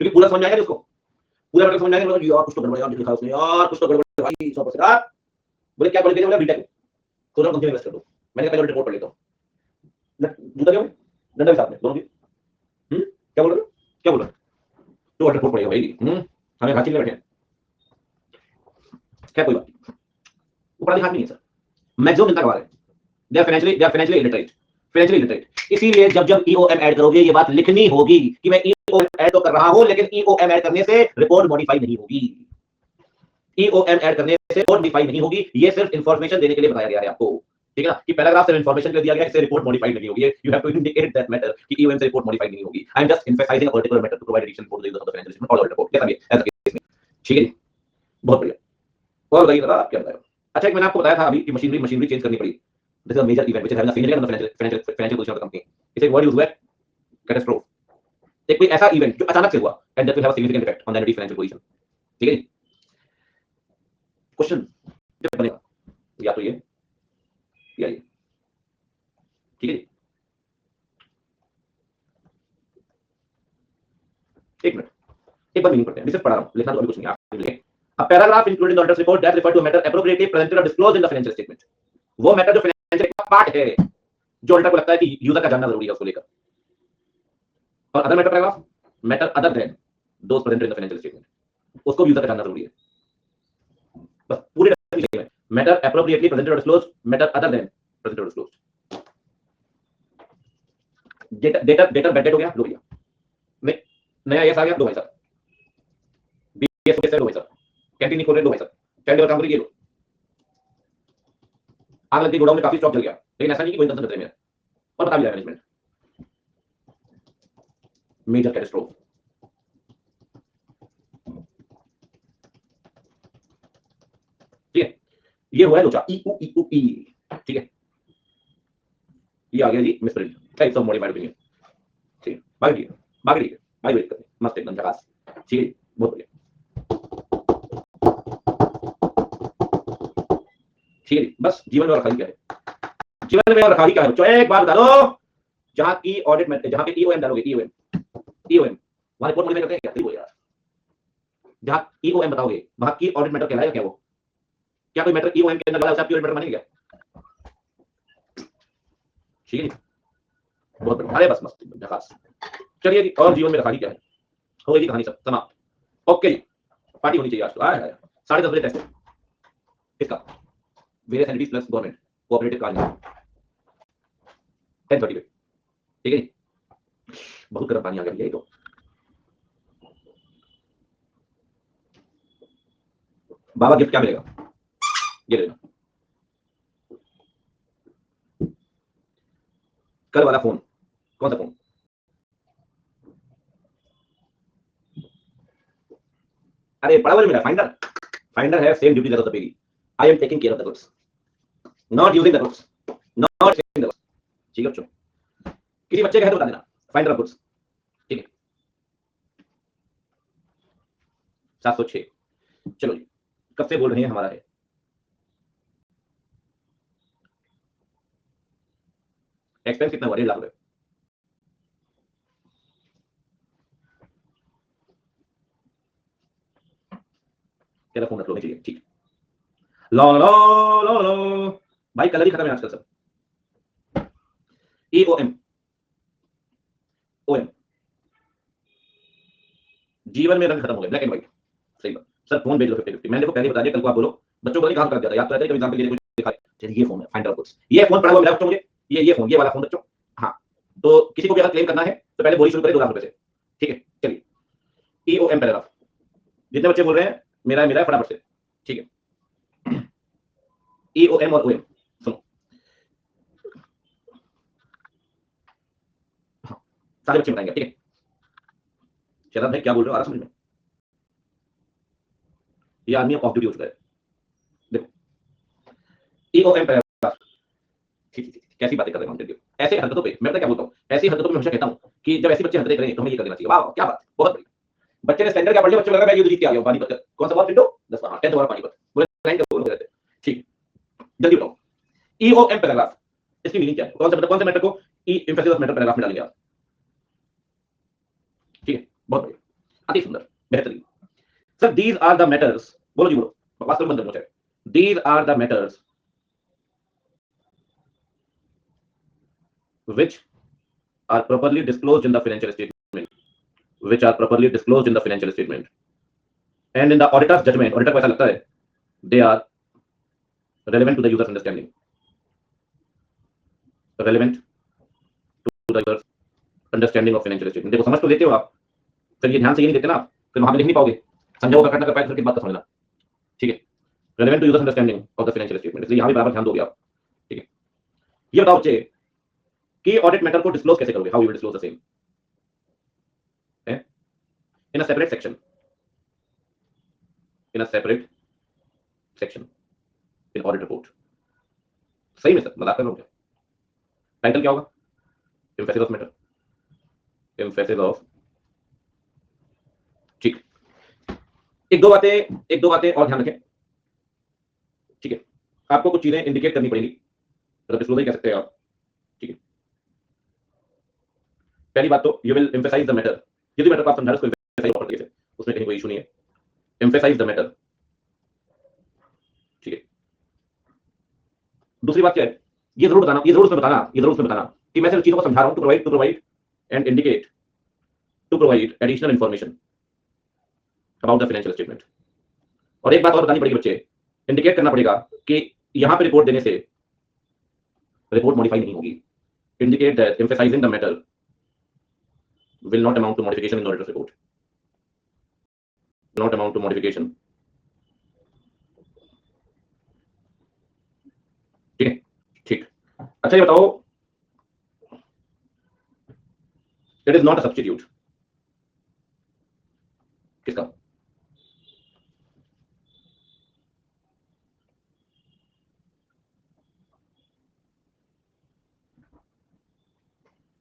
क्योंकि पूरा समझ आएगा उसको, पूरा मतलब समझ आएगा यार कुछ तो गड़बड़ यार लिखा उसने, यार कुछ तो गड़बड़ भाई 100%। यार बोले क्या पढ़ के बोला बीटेक सोना कंपनी में इन्वेस्ट कर दो, मैंने कहा पहले रिपोर्ट पढ़ लेता हूं, जूता क्यों डंडा भी साथ में दोनों भी, क्या बोल रहे हो, क्या बोल रहे हो, तो रिपोर्ट पढ़ेगा भाई, हमें हाथ बैठे हैं, क्या कोई बात नहीं, वो पढ़ा लिखा नहीं है सर, मैक्सिमम जनता गवा रहे हैं, they are financially illiterate, financially illiterate. इसीलिए जब जब ईओएम ऐड करोगे ये बात लिखनी होगी कि मैं ईओएम ऐड तो कर रहा हूं लेकिन ईओएम ऐड करने से रिपोर्ट मॉडिफाई नहीं होगी, ईओएम ऐड करने से रिपोर्ट मॉडिफाई नहीं होगी, ये सिर्फ इंफॉर्मेशन देने के लिए बताया गया है आपको, ठीक है ना, कि पैराग्राफ सिर्फ इंफॉर्मेशन के लिए दिया गया है, इससे रिपोर्ट मॉडिफाई नहीं होगी, you have to indicate that matter कि ईओएम से रिपोर्ट मॉडिफाई नहीं होगी, I am just emphasising a particular matter to provide additional for the user of the financial statement और रिपोर्ट, कैसा भी है ऐसा केस में, ठीक है जी, बहुत बढ़िया। और बताइए दादा आप क्या बताया। अच्छा एक मैंने आपको बताया था अभी कि मशीनरी चेंज करनी पड़ी, this is a major event which is having a significant on the financial position of the company, इसे वर्ड यूज हुआ है कैटास्ट्रोफ, एक कोई ऐसा इवेंट जो अचानक से हुआ and that will have a significant effect on the entity financial position, ठीक है जी। क्वेश्चन जब बनेगा या तो ये या ये, ठीक है जी, एक मिनट एक बार मीनिंग पढ़ते हैं, मैं सिर्फ पढ़ा रहा हूं, लिखना तो अभी कुछ नहीं आप लिखें। A paragraph included in the auditor's report that refer to a matter appropriately presented or disclosed in the financial statement, वो मैटर जो फाइनेंशियल का पार्ट है जो ऑडिटर को लगता है कि यूजर का जानना जरूरी है उसको लेकर, और other matter paragraph matter other than those presented in the financial statement, उसको यूजर का जानना जरूरी है, बस पूरी डेफिनेशन है, मैटर एप्रोप्रिएटली प्रेजेंटेड और disclosed, matter other than presented और डिस्क्लोज्ड, डेटा डेटा बैडेड हो गया दो भैया, नहीं नया एस आ गया दो भाई साहब, बीएस हो गया दो भाई साहब, कैंटीन नहीं खोल रहे दो भाई साहब, चाइल्ड लेबर काम करिए लो, आग लग गई गोडाउन में काफी स्टॉक जल गया, लेकिन ऐसा नहीं कि कोई इंतजाम करते हैं और बता भी रहा मैनेजमेंट, मेजर कैटास्ट्रोफ, ठीक है, ये हुआ है लोचा ई उ ई उ ई, ठीक है, ये आ गया जी misprint types of modified opinion, ठीक है बाकी ठीक है भाई वेट करते मस्त एकदम झकास, ठीक है बहुत बढ़िया, ठीक है बस जीवन में और खाली क्या है, जीवन में और खाली क्या है बच्चों, एक बात बता दो, जहां की ऑडिट में जहां पे ईओएम डालोगे ईओएम वहां रिपोर्ट मॉडिफाई करते हैं क्या, वो यार जहां ईओएम बताओगे वहां की ऑडिट मैटर कहलाएगा क्या, वो क्या कोई मैटर ईओएम के अंदर डाला उसे आपकी ऑडिट मैटर मानेंगे क्या, ठीक है बहुत बढ़िया, अरे बस मस्त झकास, चलिए जी और जीवन में रखा क्या है, हो गई कहानी सब समाप्त, ओके जी पार्टी होनी चाहिए आज तो, आया 10:30 बजे टेस्ट है किसका, various entities plus government cooperative कार्य 10:30 पे, ठीक है जी, बहुत गर्म पानी आ गया ये तो, बाबा गिफ्ट क्या मिलेगा, ये लेना, कल वाला फोन, कौन सा फोन, अरे बड़ा वाला मिला फाइंडर, फाइंडर है same duty that of the Peggy, I am taking care of the goods not using the goods, not saving the goods, ठीक है बच्चों, किसी बच्चे का है तो बता देना फाइंडर ऑफ गुड्स, ठीक है 706, चलो जी कब से बोल रहे हैं हमारा है, एक्सपेंस कितना हुआ 1.5 लाख रुपए, तेरा फोन रख लो चाहिए, ठीक लो लो लो लो भाई कलर ही खत्म है आजकल सब, ईओएम ओएम जीवन में रंग खत्म हो गए ब्लैक एंड व्हाइट, सही बात सर फोन भेज लो 50-50, मैंने देखो पहले बता दिया, कल को आप बोलो बच्चों को नहीं कहां कर दिया था, याद तो रहता है कभी एग्जाम के लिए कुछ दिखा, चलिए ये फोन है फाइंडर गुड्स, ये फोन पड़ा हुआ मिला बच्चों मुझे, ये फोन ये वाला फोन बच्चों, हाँ तो किसी को भी अगर क्लेम करना है तो पहले बोली शुरू करें 2 लाख रुपए से, ठीक है चलिए ईओएम पैराग्राफ, जितने बच्चे बोल रहे हैं मेरा है फटाफट से, ठीक है ईओएम और ओएम सुनो, हाँ सारे बच्चे बताएंगे, ठीक है शरद भाई क्या बोल रहे हो आ रहा समझ में, ये आदमी ऑफ ड्यूटी हो चुका है। देखो ईओएम पैराग्राफ, कैसी बातें कर रहे हैं, ऐसे हरकतों पे मैं क्या बोलता हूँ, ऐसी हरकतों पे हमेशा कहता हूँ कि जब ऐसी बच्चे हरकतें करें तो हमें ये कर देना चाहिए। वाह क्या बात, बहुत बड़ी। बच्चे ने स्टैंडर्ड क्या पढ़ लिया, बच्चे को लगा मैं ये जीत के आ गया पानीपत का। कौन सा बात पिंटो? 10 हाँ 10th वाला पानीपत। बोले लाइन का बोल रहे थे। ठीक, जल्दी बताओ ईओएम पैराग्राफ इसकी मीनिंग क्या है? कौन से मैटर को ई एम्फेसिस ऑफ मैटर पैराग्राफ में डालेंगे आप? ठीक है, बहुत बढ़िया, अति सुंदर, बेहतरीन। Sir these are the matters, बोलो जी बोलो, वास्तव में बंद करना। These are the matters which are properly disclosed in the financial statement, which are properly disclosed in the financial statement, and in the auditor's judgment, auditor को ऐसा लगता है they are relevant to the user's understanding, relevant to the user's understanding of financial statement। देखो समझ तो लेते हो आप, फिर ये ध्यान से ये नहीं देते ना आप, फिर वहां पे लिख नहीं पाओगे, समझो करना कर पाए फिर की बात का समझना। ठीक है, relevant to user's understanding of the financial statement, इसलिए यहाँ भी बराबर ध्यान दोगे आप। ठीक है, ये बताओ बच्चे कि ऑडिट मैटर को डिस्क्लोज कैसे करोगे, how you will disclose the same in a separate section, in a separate section in audit report। सही में सर मजाक कर रहा हूं क्या? टाइटल क्या होगा? Emphasis of matter, emphasis of. ठीक, एक दो बातें और ध्यान रखें। ठीक है, आपको कुछ चीजें इंडिकेट करनी पड़ेगी, मतलब डिस्क्लोजर कह सकते हैं आप। ठीक है, पहली बात तो you will emphasise the matter, यदि मैटर को आप समझा रहे हो उसको एम्फेसाइज करके, उसमें कहीं कोई इशू नहीं है। Emphasise the matter. ठीक है, दूसरी बात क्या है, ये जरूर उसमें बताना कि मैं सिर्फ चीजों को समझा रहा हूं, to provide and indicate, to provide additional information about the financial statement. और एक बात और बतानी पड़ेगी बच्चे, इंडिकेट करना पड़ेगा कि यहां पे रिपोर्ट देने से रिपोर्ट मॉडिफाई नहीं होगी। Indicate that emphasizing the matter will not amount to modification in the auditor's report, not amount to modification। ठीक है, ठीक। अच्छा ये बताओ, it is not a substitute, किसका?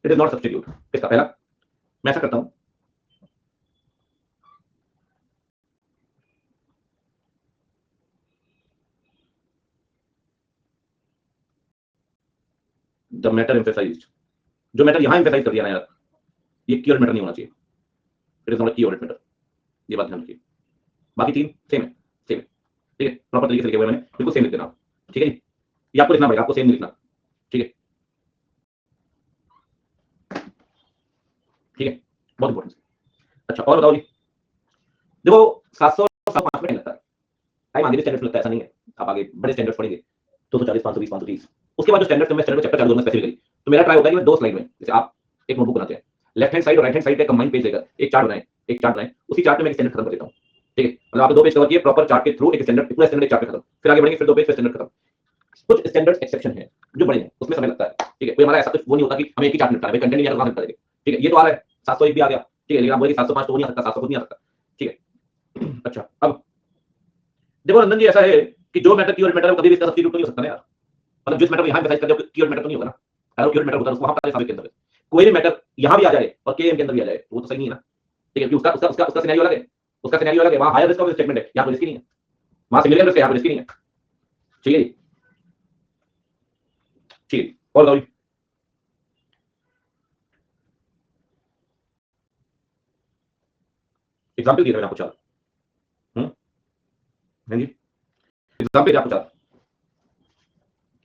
इट इज नॉट सब्स्टिट्यूट, किसका? पहला, मैं ऐसा करता हूं, द मैटर एम्फेसाइज्ड, जो मैटर यहां एम्फेसाइज कर दिया ना यार, ये की ऑडिट मैटर नहीं होना चाहिए, इट इज नॉट अ की ऑडिट मैटर, ये बात ध्यान रखिए। बाकी तीन सेम है, सेम है। ठीक है, प्रॉपर तरीके से लिखे हुए मैंने, बिल्कुल सेम लिख देना। ठीक है जी, ये आपको लिखना पड़ेगा, आपको सेम नहीं लिखना। ठीक है, ठीक है, बहुत इंपॉर्टेंट। अच्छा और बताओ जी, देखो 700 705 में टाइम लगता है, टाइम आगे भी स्टैंडर्ड लगता है, ऐसा नहीं है। आप आगे बड़े स्टैंडर्ड्स पढ़ेंगे 240 520 530, उसके बाद जो स्टैंडर्ड मैं स्टैंडर्ड चैप्टर चालू करना स्पेसिफिकली, तो मेरा ट्राई होता है कि मैं 2 स्लाइड में, जैसे आप एक नोटबुक बनाते हैं, लेफ्ट हैंड साइड और राइट हैंड साइड का कंबाइंड पेज लेकर एक चार्ट बनाएं, उसी चार्ट में मैं स्टैंडर्ड खत्म कर देता हूं। ठीक है, मतलब आपने 2 पेज कवर किए प्रॉपर चार्ट के थ्रू, एक स्टैंडर्ड पूरा स्टैंडर्ड एक चार्ट में खत्म, फिर आगे बढ़ेंगे, फिर 2 पेज, फिर स्टैंडर्ड खत्म। कुछ स्टैंडर्ड एक्सेप्शन है जो बड़े हैं, उसमें समय लगता है। ठीक है, कोई हमारा ऐसा कुछ वो नहीं होता कि हमें एक ही चार्ट निपटाना है, कंटेंट नहीं आ रहा तो करेंगे। ठीक है, ये तो आ रहा है 701 भी आ गया। ठीक है, लेकिन आप बोलिए 705 तो नहीं आ सकता, 700 नहीं आ सकता। ठीक है, अच्छा अब देखो नंदन जी, ऐसा है कि जो मैटर की ऑडिट मैटर कभी भी इसका सब्स्टिट्यूट नहीं हो सकता ना यार, मतलब जिस मैटर को यहां एम्फसाइज कर दिया की ऑडिट मैटर तो नहीं होगा ना, अगर की ऑडिट मैटर होता है उसको वहां पर साबित के अंदर कोई भी मैटर यहां भी आ जाए और केएम के अंदर भी आ जाए तो वो तो सही नहीं है ना। ठीक है, कि उसका सिनेरियो अलग है, उसका सिनेरियो अलग है, वहां हायर रिस्क ऑफ स्टेटमेंट है, यहां पर रिस्क नहीं है, वहां सिमिलर रिस्क है, यहां पर रिस्क नहीं है। ठीक है, ठीक है, और बताओ एग्जांपल दिए मैंने आपको 4। हाँ जी, एग्जांपल आपको 4।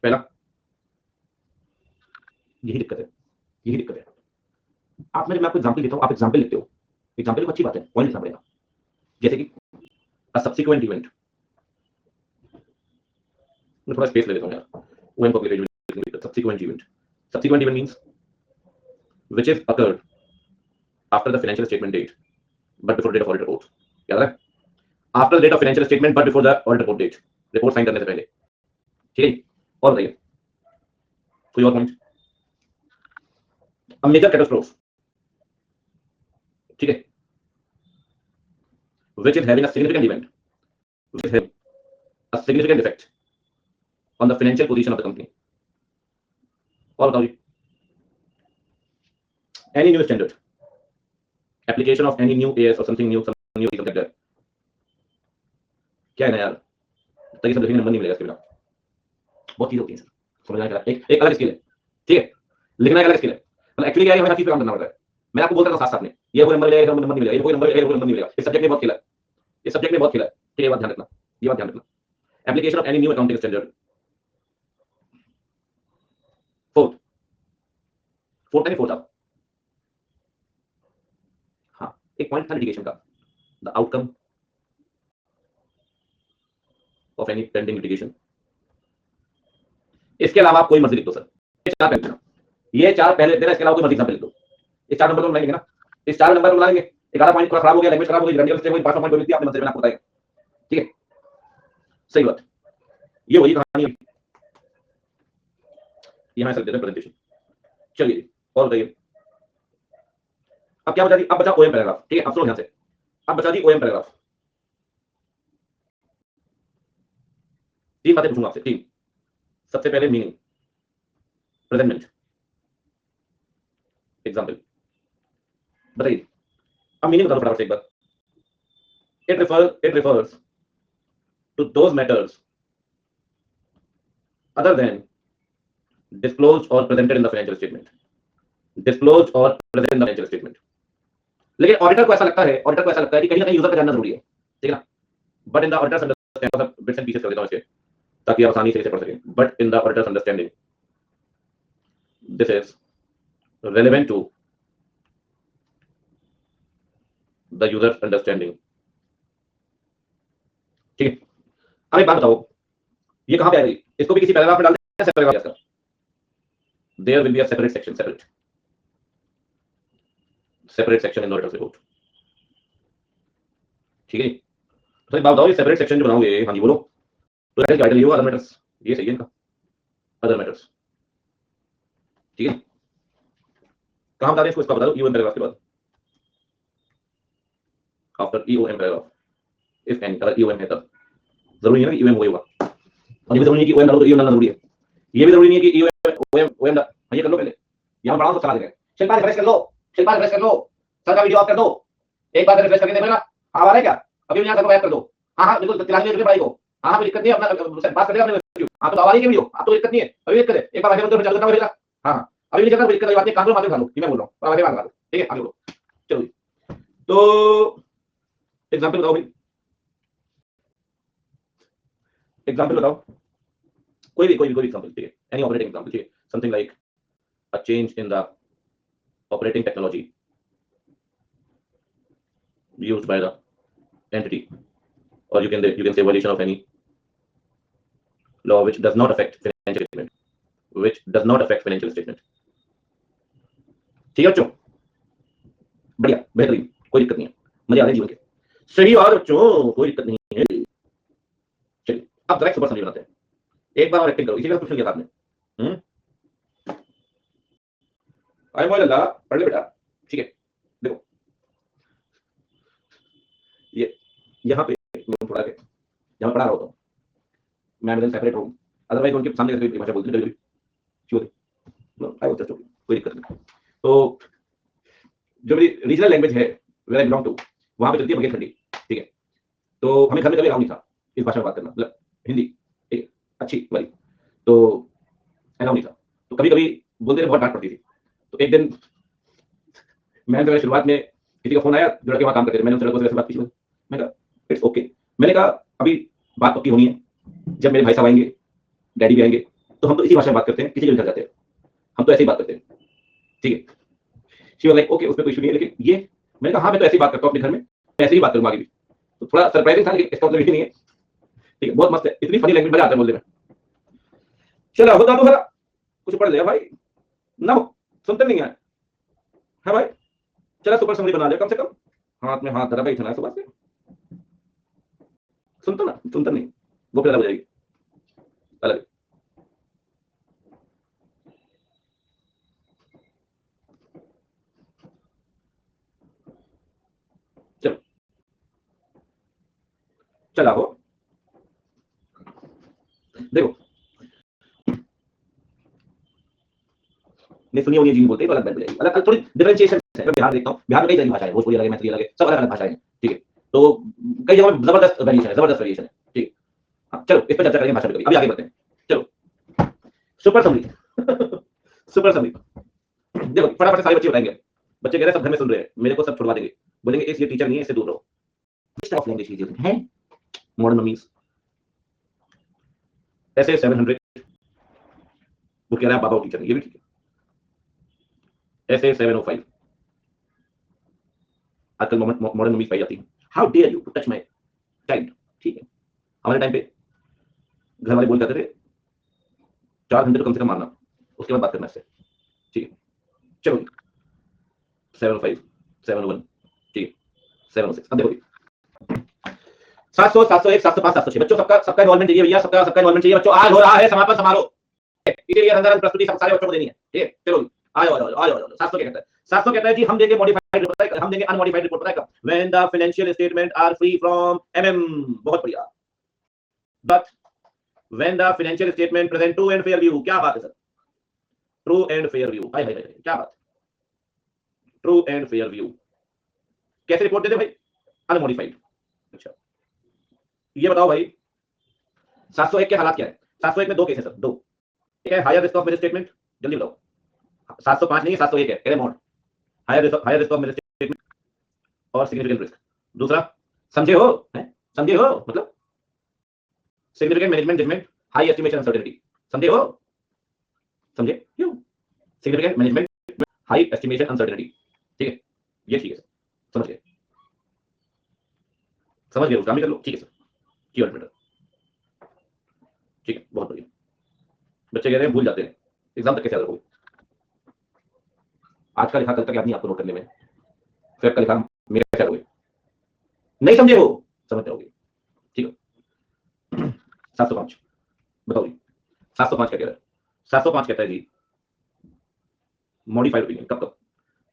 पहला, यही दिक्कत है, यही दिक्कत है। आप मैं आपको एग्जांपल देता हूं, आप एग्जांपल लिखते हो, एग्जांपल को अच्छी बात है, पॉइंट लिखना पड़ेगा। जैसे कि अ सब्सिक्वेंट इवेंट, मैं थोड़ा स्पेस ले लेता हूं यार, OM public event, subsequent event means which is occurred after the financial statement date but before date of audit report। याद है, after the date of financial statement but before the audit report date, report sign करने से पहले। ठीक है, और बताइए कोई और पॉइंट? अब मेजर कैटास्ट्रोफ, ठीक है, which is having a significant event, which is a significant effect on the financial position of the company. और बताओ जी, any new standard, application of any new AS or something new, something like that. क्या है ना यार, तक ये सब लिखने नंबर नहीं मिलेगा इसके बिना। बहुत चीज होती है सर, समझना है। एक अलग स्किल है, ठीक है, लिखना एक अलग स्किल है। मतलब एक्चुअली क्या है, हमें हर चीज पे काम करना पड़ता है। मैं आपको बोलता था साथ साथ में, ये कोई नंबर मिलेगा, नंबर नहीं मिलेगा, ये कोई नंबर मिलेगा, कोई नंबर नहीं मिलेगा। इस सब्जेक्ट में बहुत खेला है, इस सब्जेक्ट में बहुत खेला है, ठीक है, ये बात ध्यान रखना, ये बात ध्यान रखना। Application of any new accounting standard. Fourth fourth है, फोर्थ आप, हाँ, एक पॉइंट था लिटिगेशन का, the outcome of any pending litigation. इसके अलावा आप कोई मर्जी लिख दो सर, ये चार पहले देना, ये चार पहले देना, इसके अलावा कोई मर्जी एग्जाम्पल लिख दो। इस 4 नंबर को बनाएंगे ना, इस 4 नंबर को बनाएंगे। 11 पॉइंट थोड़ा खराब हो गया, लैंग्वेज खराब हो गई, रनियल से कोई 5 पॉइंट हो गई, आपने मंदिर में आपको बताएगा, ठीक है, सही बात। ये वही कहानी है, यहां से देते प्रेजेंटेशन। चलिए और बताइए, अब क्या बचा दी, अब बचा ओएम पैराग्राफ, ठीक है, अब सुनो ध्यान से, अब बचा दी ओएम पैराग्राफ। 3 बातें पूछूंगा आपसे, 3। सबसे पहले मीनिंग, प्रेजेंट, एग्जाम्पल, बताइए। अब मीनिंग बता दो फटाफट से एक बार। It refers to those matters other than disclosed or presented in the financial statement. Disclosed or presented in the financial statement. लेकिन ऑडिटर को ऐसा लगता है, ऑडिटर को ऐसा लगता है कि कहीं ना कहीं यूजर का जानना जरूरी है, ठीक है ना। But in the auditor's understanding, bits and pieces कर देता हूं इसे ताकि आप आसानी से इसे पढ़ सकें। But in the auditor's understanding, this is relevant to the users' understanding, ठीक है। अब एक बात बताओ, ये कहां पे आएगी, इसको भी किसी पैराग्राफ में डाल दें, separate paragraph, there will be a separate section, separate section in the auditor's report, ठीक है। तो एक बात बताओ, ये सेपरेट सेक्शन जो बनाओगे, हाँ जी बोलो, तो टाइटल ये होगा, अदर मैटर्स, ये सही है इनका, अदर मैटर्स, ठीक है। कहां बता रहे हैं इसको, इसका बता दो, ईओएम पैराग्राफ के बाद, after EOM paragraph, if any, अगर ईओएम है तब। जरूरी है ना कि ईओएम होगा, और ये भी जरूरी नहीं कि ओएम डालो तो ईओएम डालना जरूरी है, ये भी जरूरी नहीं है कि ईओएम ओएम ओएम ये कर लो पहले, यहां बढ़ाओ तो चला देंगे। शिल्पा रिफ्रेश कर लो, शिल्पा रिफ्रेश कर लो, सर का वीडियो ऑफ कर दो, एक बार रिफ्रेश करके देख लेना, आ रहा है क्या, अभी यहां सबको बैक कर दो। हां बिल्कुल, चलाने के लिए भाई को, हां कोई दिक्कत नहीं है, अपना बात कर लेगा अपने, आप तो आवाज ही वीडियो, आप तो दिक्कत नहीं है, अभी दिक्कत है, एक बार आगे चालू करना पड़ेगा। हां अभी नहीं करना, दिक्कत वाली बात नहीं, कान मार लो, मैं बोल रहा हूं, आगे बात करो, ठीक है, आगे बोलो। चलो तो एग्जांपल बताओ भाई, एग्जांपल बताओ, कोई भी एग्जांपल, ठीक है, एनी ऑपरेटिंग एग्जांपल, ठीक है, something like a change in the operating technology used by the entity, or you can say violation of any law which does not affect financial statement, which does not affect financial statement, ठीक है बच्चों, बढ़िया, बेहतरीन, कोई दिक्कत नहीं है, मजे आ रहे हैं जीवन के, सही बात बच्चों, कोई दिक्कत नहीं है। चलिए अब डायरेक्ट सुपर समरी बनाते हैं, एक बार और एक्टिंग करो, इसी का क्वेश्चन किया था आपने, आई मोइल अल्लाह, पढ़ ले बेटा, ठीक है। देखो ये यहाँ पे थोड़ा के जहाँ पढ़ा रहा होता हूँ मैं, सेपरेट हूँ, अदरवाइज उनके सामने कैसे भाषा बोलते हैं, आई होता है, कोई दिक्कत नहीं। तो जो मेरी रीजनल लैंग्वेज है, वेयर आई बिलोंग टू, वहां पे चलती है बघेलखंडी, ठीक है। तो हमें घर में कभी अलाउ नहीं था इस भाषा में बात करना, मतलब हिंदी, ठीक है, अच्छी वाली, तो अलाउ नहीं था, तो कभी कभी बोलते थे, बहुत डांट पड़ती थी। तो एक दिन मैंने शुरुआत में किसी का फोन आया जो लड़के वहां काम करते थे, मैंने उनसे लड़कों से बात की, मैं कहा इट्स ओके, मैंने कहा अभी बात पक्की होनी है, जब मेरे भाई साहब आएंगे, डैडी भी आएंगे, तो हम तो इसी भाषा में बात करते हैं, किसी के घर जाते हैं हम तो ऐसे ही बात करते हैं, ठीक है। शी वाज लाइक ओके, उसमें कोई इशू नहीं है, लेकिन ये, मैंने कहा हाँ मैं तो ऐसे ही बात करता हूँ अपने घर में, ऐसे ही बात करूंगा आगे भी। तो थोड़ा सरप्राइजिंग था, लेकिन इसका मतलब ये नहीं है, ठीक है, बहुत मस्त है, इतनी फनी लैंग्वेज, मजा आता है बोलने में। चलो होता तो भला कुछ पढ़ लिया भाई, ना हो सुनते नहीं है, है भाई, चला सुपर समरी बना लिया कम से कम, हाथ में हाथ धरा भाई था सुबह से, सुनता ना, सुनता नहीं, वो फिर अलग हो जाएगी, अलग। चलो चला हो, देखो ने सुनी होगी जी बोलते हैं तो अलग बात हो जाएगी, अलग थोड़ी डिफरेंशिएशन है। बिहार देखता हूँ, बिहार में कई तरह की भाषाएं हैं, भोजपुरी अलग है, मैथिली अलग है, सब अलग अलग भाषाएं हैं, ठीक है। तो कई जगह में जबरदस्त वेरिएशन है, जबरदस्त वेरिएशन है, ठीक। हाँ, चलो इस पर चर्चा करेंगे भाषा पे, अभी आगे बढ़ते हैं। चलो सुपर समरी सुपर समरी। देखो फटाफट से सारे बच्चे बताएंगे, बच्चे कह रहे हैं सब घर में सुन रहे हैं, मेरे को सब छुड़वा देंगे, बोलेंगे इस ये टीचर नहीं है, इससे दूर रहो। किस टाइप ऑफ लैंग्वेज यूज है मॉडर्न मम्मीज। ऐसे 700 वो कह रहा है बाबा टीचर, ये भी ठीक है। ऐसे 705 आजकल मॉडर्न मम्मीज पाई जाती है। How dare you to touch my child, ठीक है। हमारे टाइम पे घर वाले बोल जाते थे 4 घंटे तो कम से कम मारना, उसके बाद बात करना इससे, ठीक है। चलो 705 701 ठीक है 706। अब देखो 700 701 705 706 बच्चों सबका इन्वॉल्वमेंट चाहिए भैया, सबका इन्वॉल्वमेंट चाहिए बच्चों। आज हो रहा है समापन समारोह, इसीलिए रंगारंग प्रस्तुति सब सारे बच्चों को देनी है, ठीक है। चलो आ जाओ 700 क्या कहता है। 700 कहता है जी हम देंगे मॉडिफाइड रिपोर्ट, हम देंगे अनमॉडिफाइड रिपोर्ट, पता है कब? When the financial statement are free from MM. बहुत बढ़िया। But when the financial statement present true and fair view, क्या बात है sir, true and fair view, हाय हाय हाय क्या बात, ट्रू एंड फेयर व्यू। कैसे रिपोर्ट देते भाई? अनमॉडिफाइड। अच्छा ये बताओ भाई 701 के हालात क्या है? 701 में दो केस है सर, दो। एक है higher risk of misstatement, जल्दी बताओ। 705 नहीं है 701 है, कह रहे मोड higher risk of misstatement और सिग्निफिकेंट रिस्क। दूसरा समझे हो है? समझे हो मतलब significant management judgement, high estimation uncertainty. समझे हो? समझे क्यों? Significant management, high estimation uncertainty, ठीक है। ये ठीक है सर, समझ गए, समझ गए, काम ही कर लो, ठीक है सर। कीवर्ड मैटर, ठीक है, बहुत बढ़िया। बच्चे कह रहे हैं भूल जाते हैं, एग्जाम तक कैसे याद रखोगे? आज का लिखा कल तक याद नहीं आपको नोट करने में, फिर का लिखा मेरे कैसे याद रखोगे? नहीं समझे हो, समझ जाओगे, ठीक है। 705 बताओ जी, 705 क्या कह रहा है? 705 कहता है जी मॉडिफाइड ओपिनियन कब कब?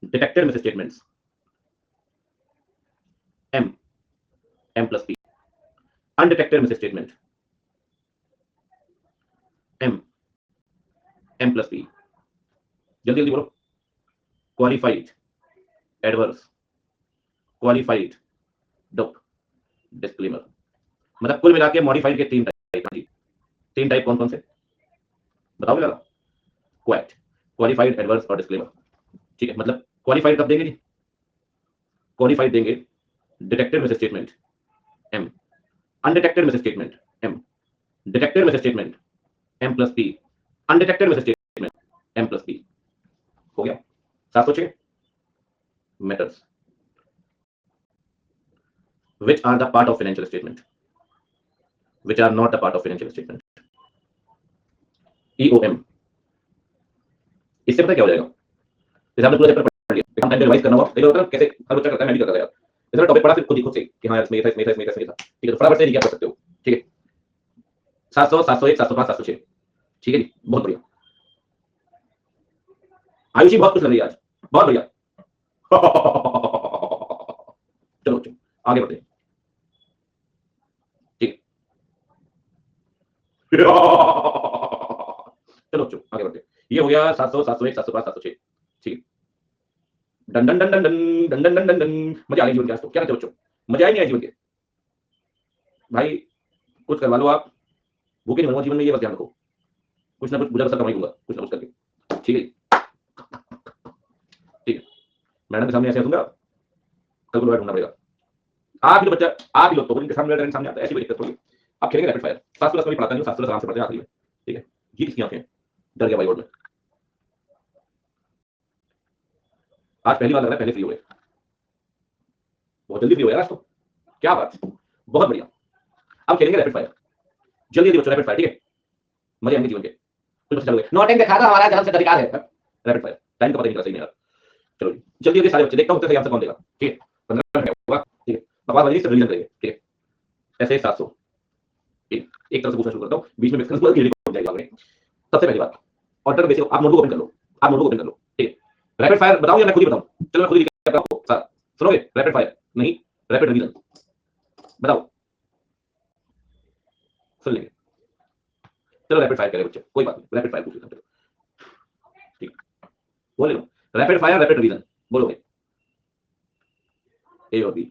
Detected misstatements M plus P, undetected misstatement M plus P. जल्दी जल्दी बोलो। Qualified adverse, qualified dot disclaimer. मतलब कुल मिला के मॉडिफाइड के 3 टाइप। हाँ जी 3 टाइप कौन कौन से बताओगे जरा? क्वैट, क्वालिफाइड एडवर्स और डिस्क्लेमर, ठीक है। मतलब क्वालिफाइड कब देंगे जी? क्वालिफाइड देंगे detected misstatement M, undetected misstatement M, detected misstatement M plus P, undetected misstatement M plus P. हो गया 706 methods which are the part of financial statement, which are not the part of financial statement. EOM, इससे पता क्या हो जाएगा? जैसे आपने पूरा चैप्टर पढ़ लिया, हम टाइम पे रिवाइज करना होगा, देखो होता है कैसे हर बच्चा करता है, मैं भी करता था यार। जैसे टॉपिक पढ़ा फिर खुद से कि हाँ यार इसमें ये था, इसमें ये था, इसमें ये था, ठीक है। तो फटाफट से रिकैप कर सकते हो, ठीक है। 700 701 705 706, ठीक है जी, बहुत बढ़िया। आयुषी बहुत खुश लग रही है आज, बहुत बढ़िया। चलो चलो आगे बढ़ते हैं, ठीक है। चलो चलो आगे बढ़ते हैं। ये हो गया 700 701 705 706, ठीक है। Done done done done done done done done done done. मजा आ गई जीवन के आज तो, क्या कहते हो बच्चों? मजा आई नहीं आई जीवन के? भाई कुछ करवा लो आप, भूखे नहीं मरूंगा जीवन में, ये बस ध्यान रखो। कुछ ना कुछ गुजर बसर कमाई होगा, कुछ ना कुछ करके, ठीक है। ठीक है मैडम के सामने ऐसे हंसूंगा, कल को ढूंढना पड़ेगा। आप ही तो बच्चा, आप ही लोग तो उनके सामने सामने आता है, ऐसी कोई दिक्कत थोड़ी। अब खेलेंगे रैपिड फायर। 7 कभी पढ़ाता नहीं, 7 आराम से पढ़ते हैं आखिरी में, ठीक है। जी किसकी आंखें डर गया भाई बोर्ड में, आज पहली बार लग रहा है पहले फ्री हो गए, बहुत जल्दी फ्री हो गया आज तो, क्या बात, बहुत बढ़िया। अब खेलेंगे रैपिड फायर, जल्दी जल्दी बच्चों रैपिड फायर, ठीक है। मजे आएंगे जीवन के, कुछ बच्चे चलोगे नोटिंग दिखा दो हमारा जन्म से अधिकार है। रैपिड फायर टाइम का पता नहीं चला सही में यार। चलो जल्दी जल्दी सारे बच्चे, देखता हूं उत्तर सही आंसर कौन देगा, ठीक है। 15 मिनट होगा, ठीक है। बकवास वाली रिवीजन करेंगे, ठीक है। ऐसे 700 एक तरफ से पूछना शुरू करता हूं, बीच में मिक्स कर जाएगा आगे। सबसे पहली बात ऑर्डर बेसिक, आप नोटबुक ओपन कर लो, आप नोटबुक ओपन कर लो, ठीक है। रैपिड फायर बताऊं या मैं खुद ही बताऊं? चलो मैं खुद ही करता हूं, सुनोगे? रैपिड फायर नहीं, रैपिड रिवीजन, बताओ, सुन लेंगे। चलो रैपिड फायर करें बच्चे, कोई बात नहीं, रैपिड फायर पूछ लेते हैं। ठीक, बोले लो रैपिड फायर रैपिड रिवीजन बोलोगे, ए और बी।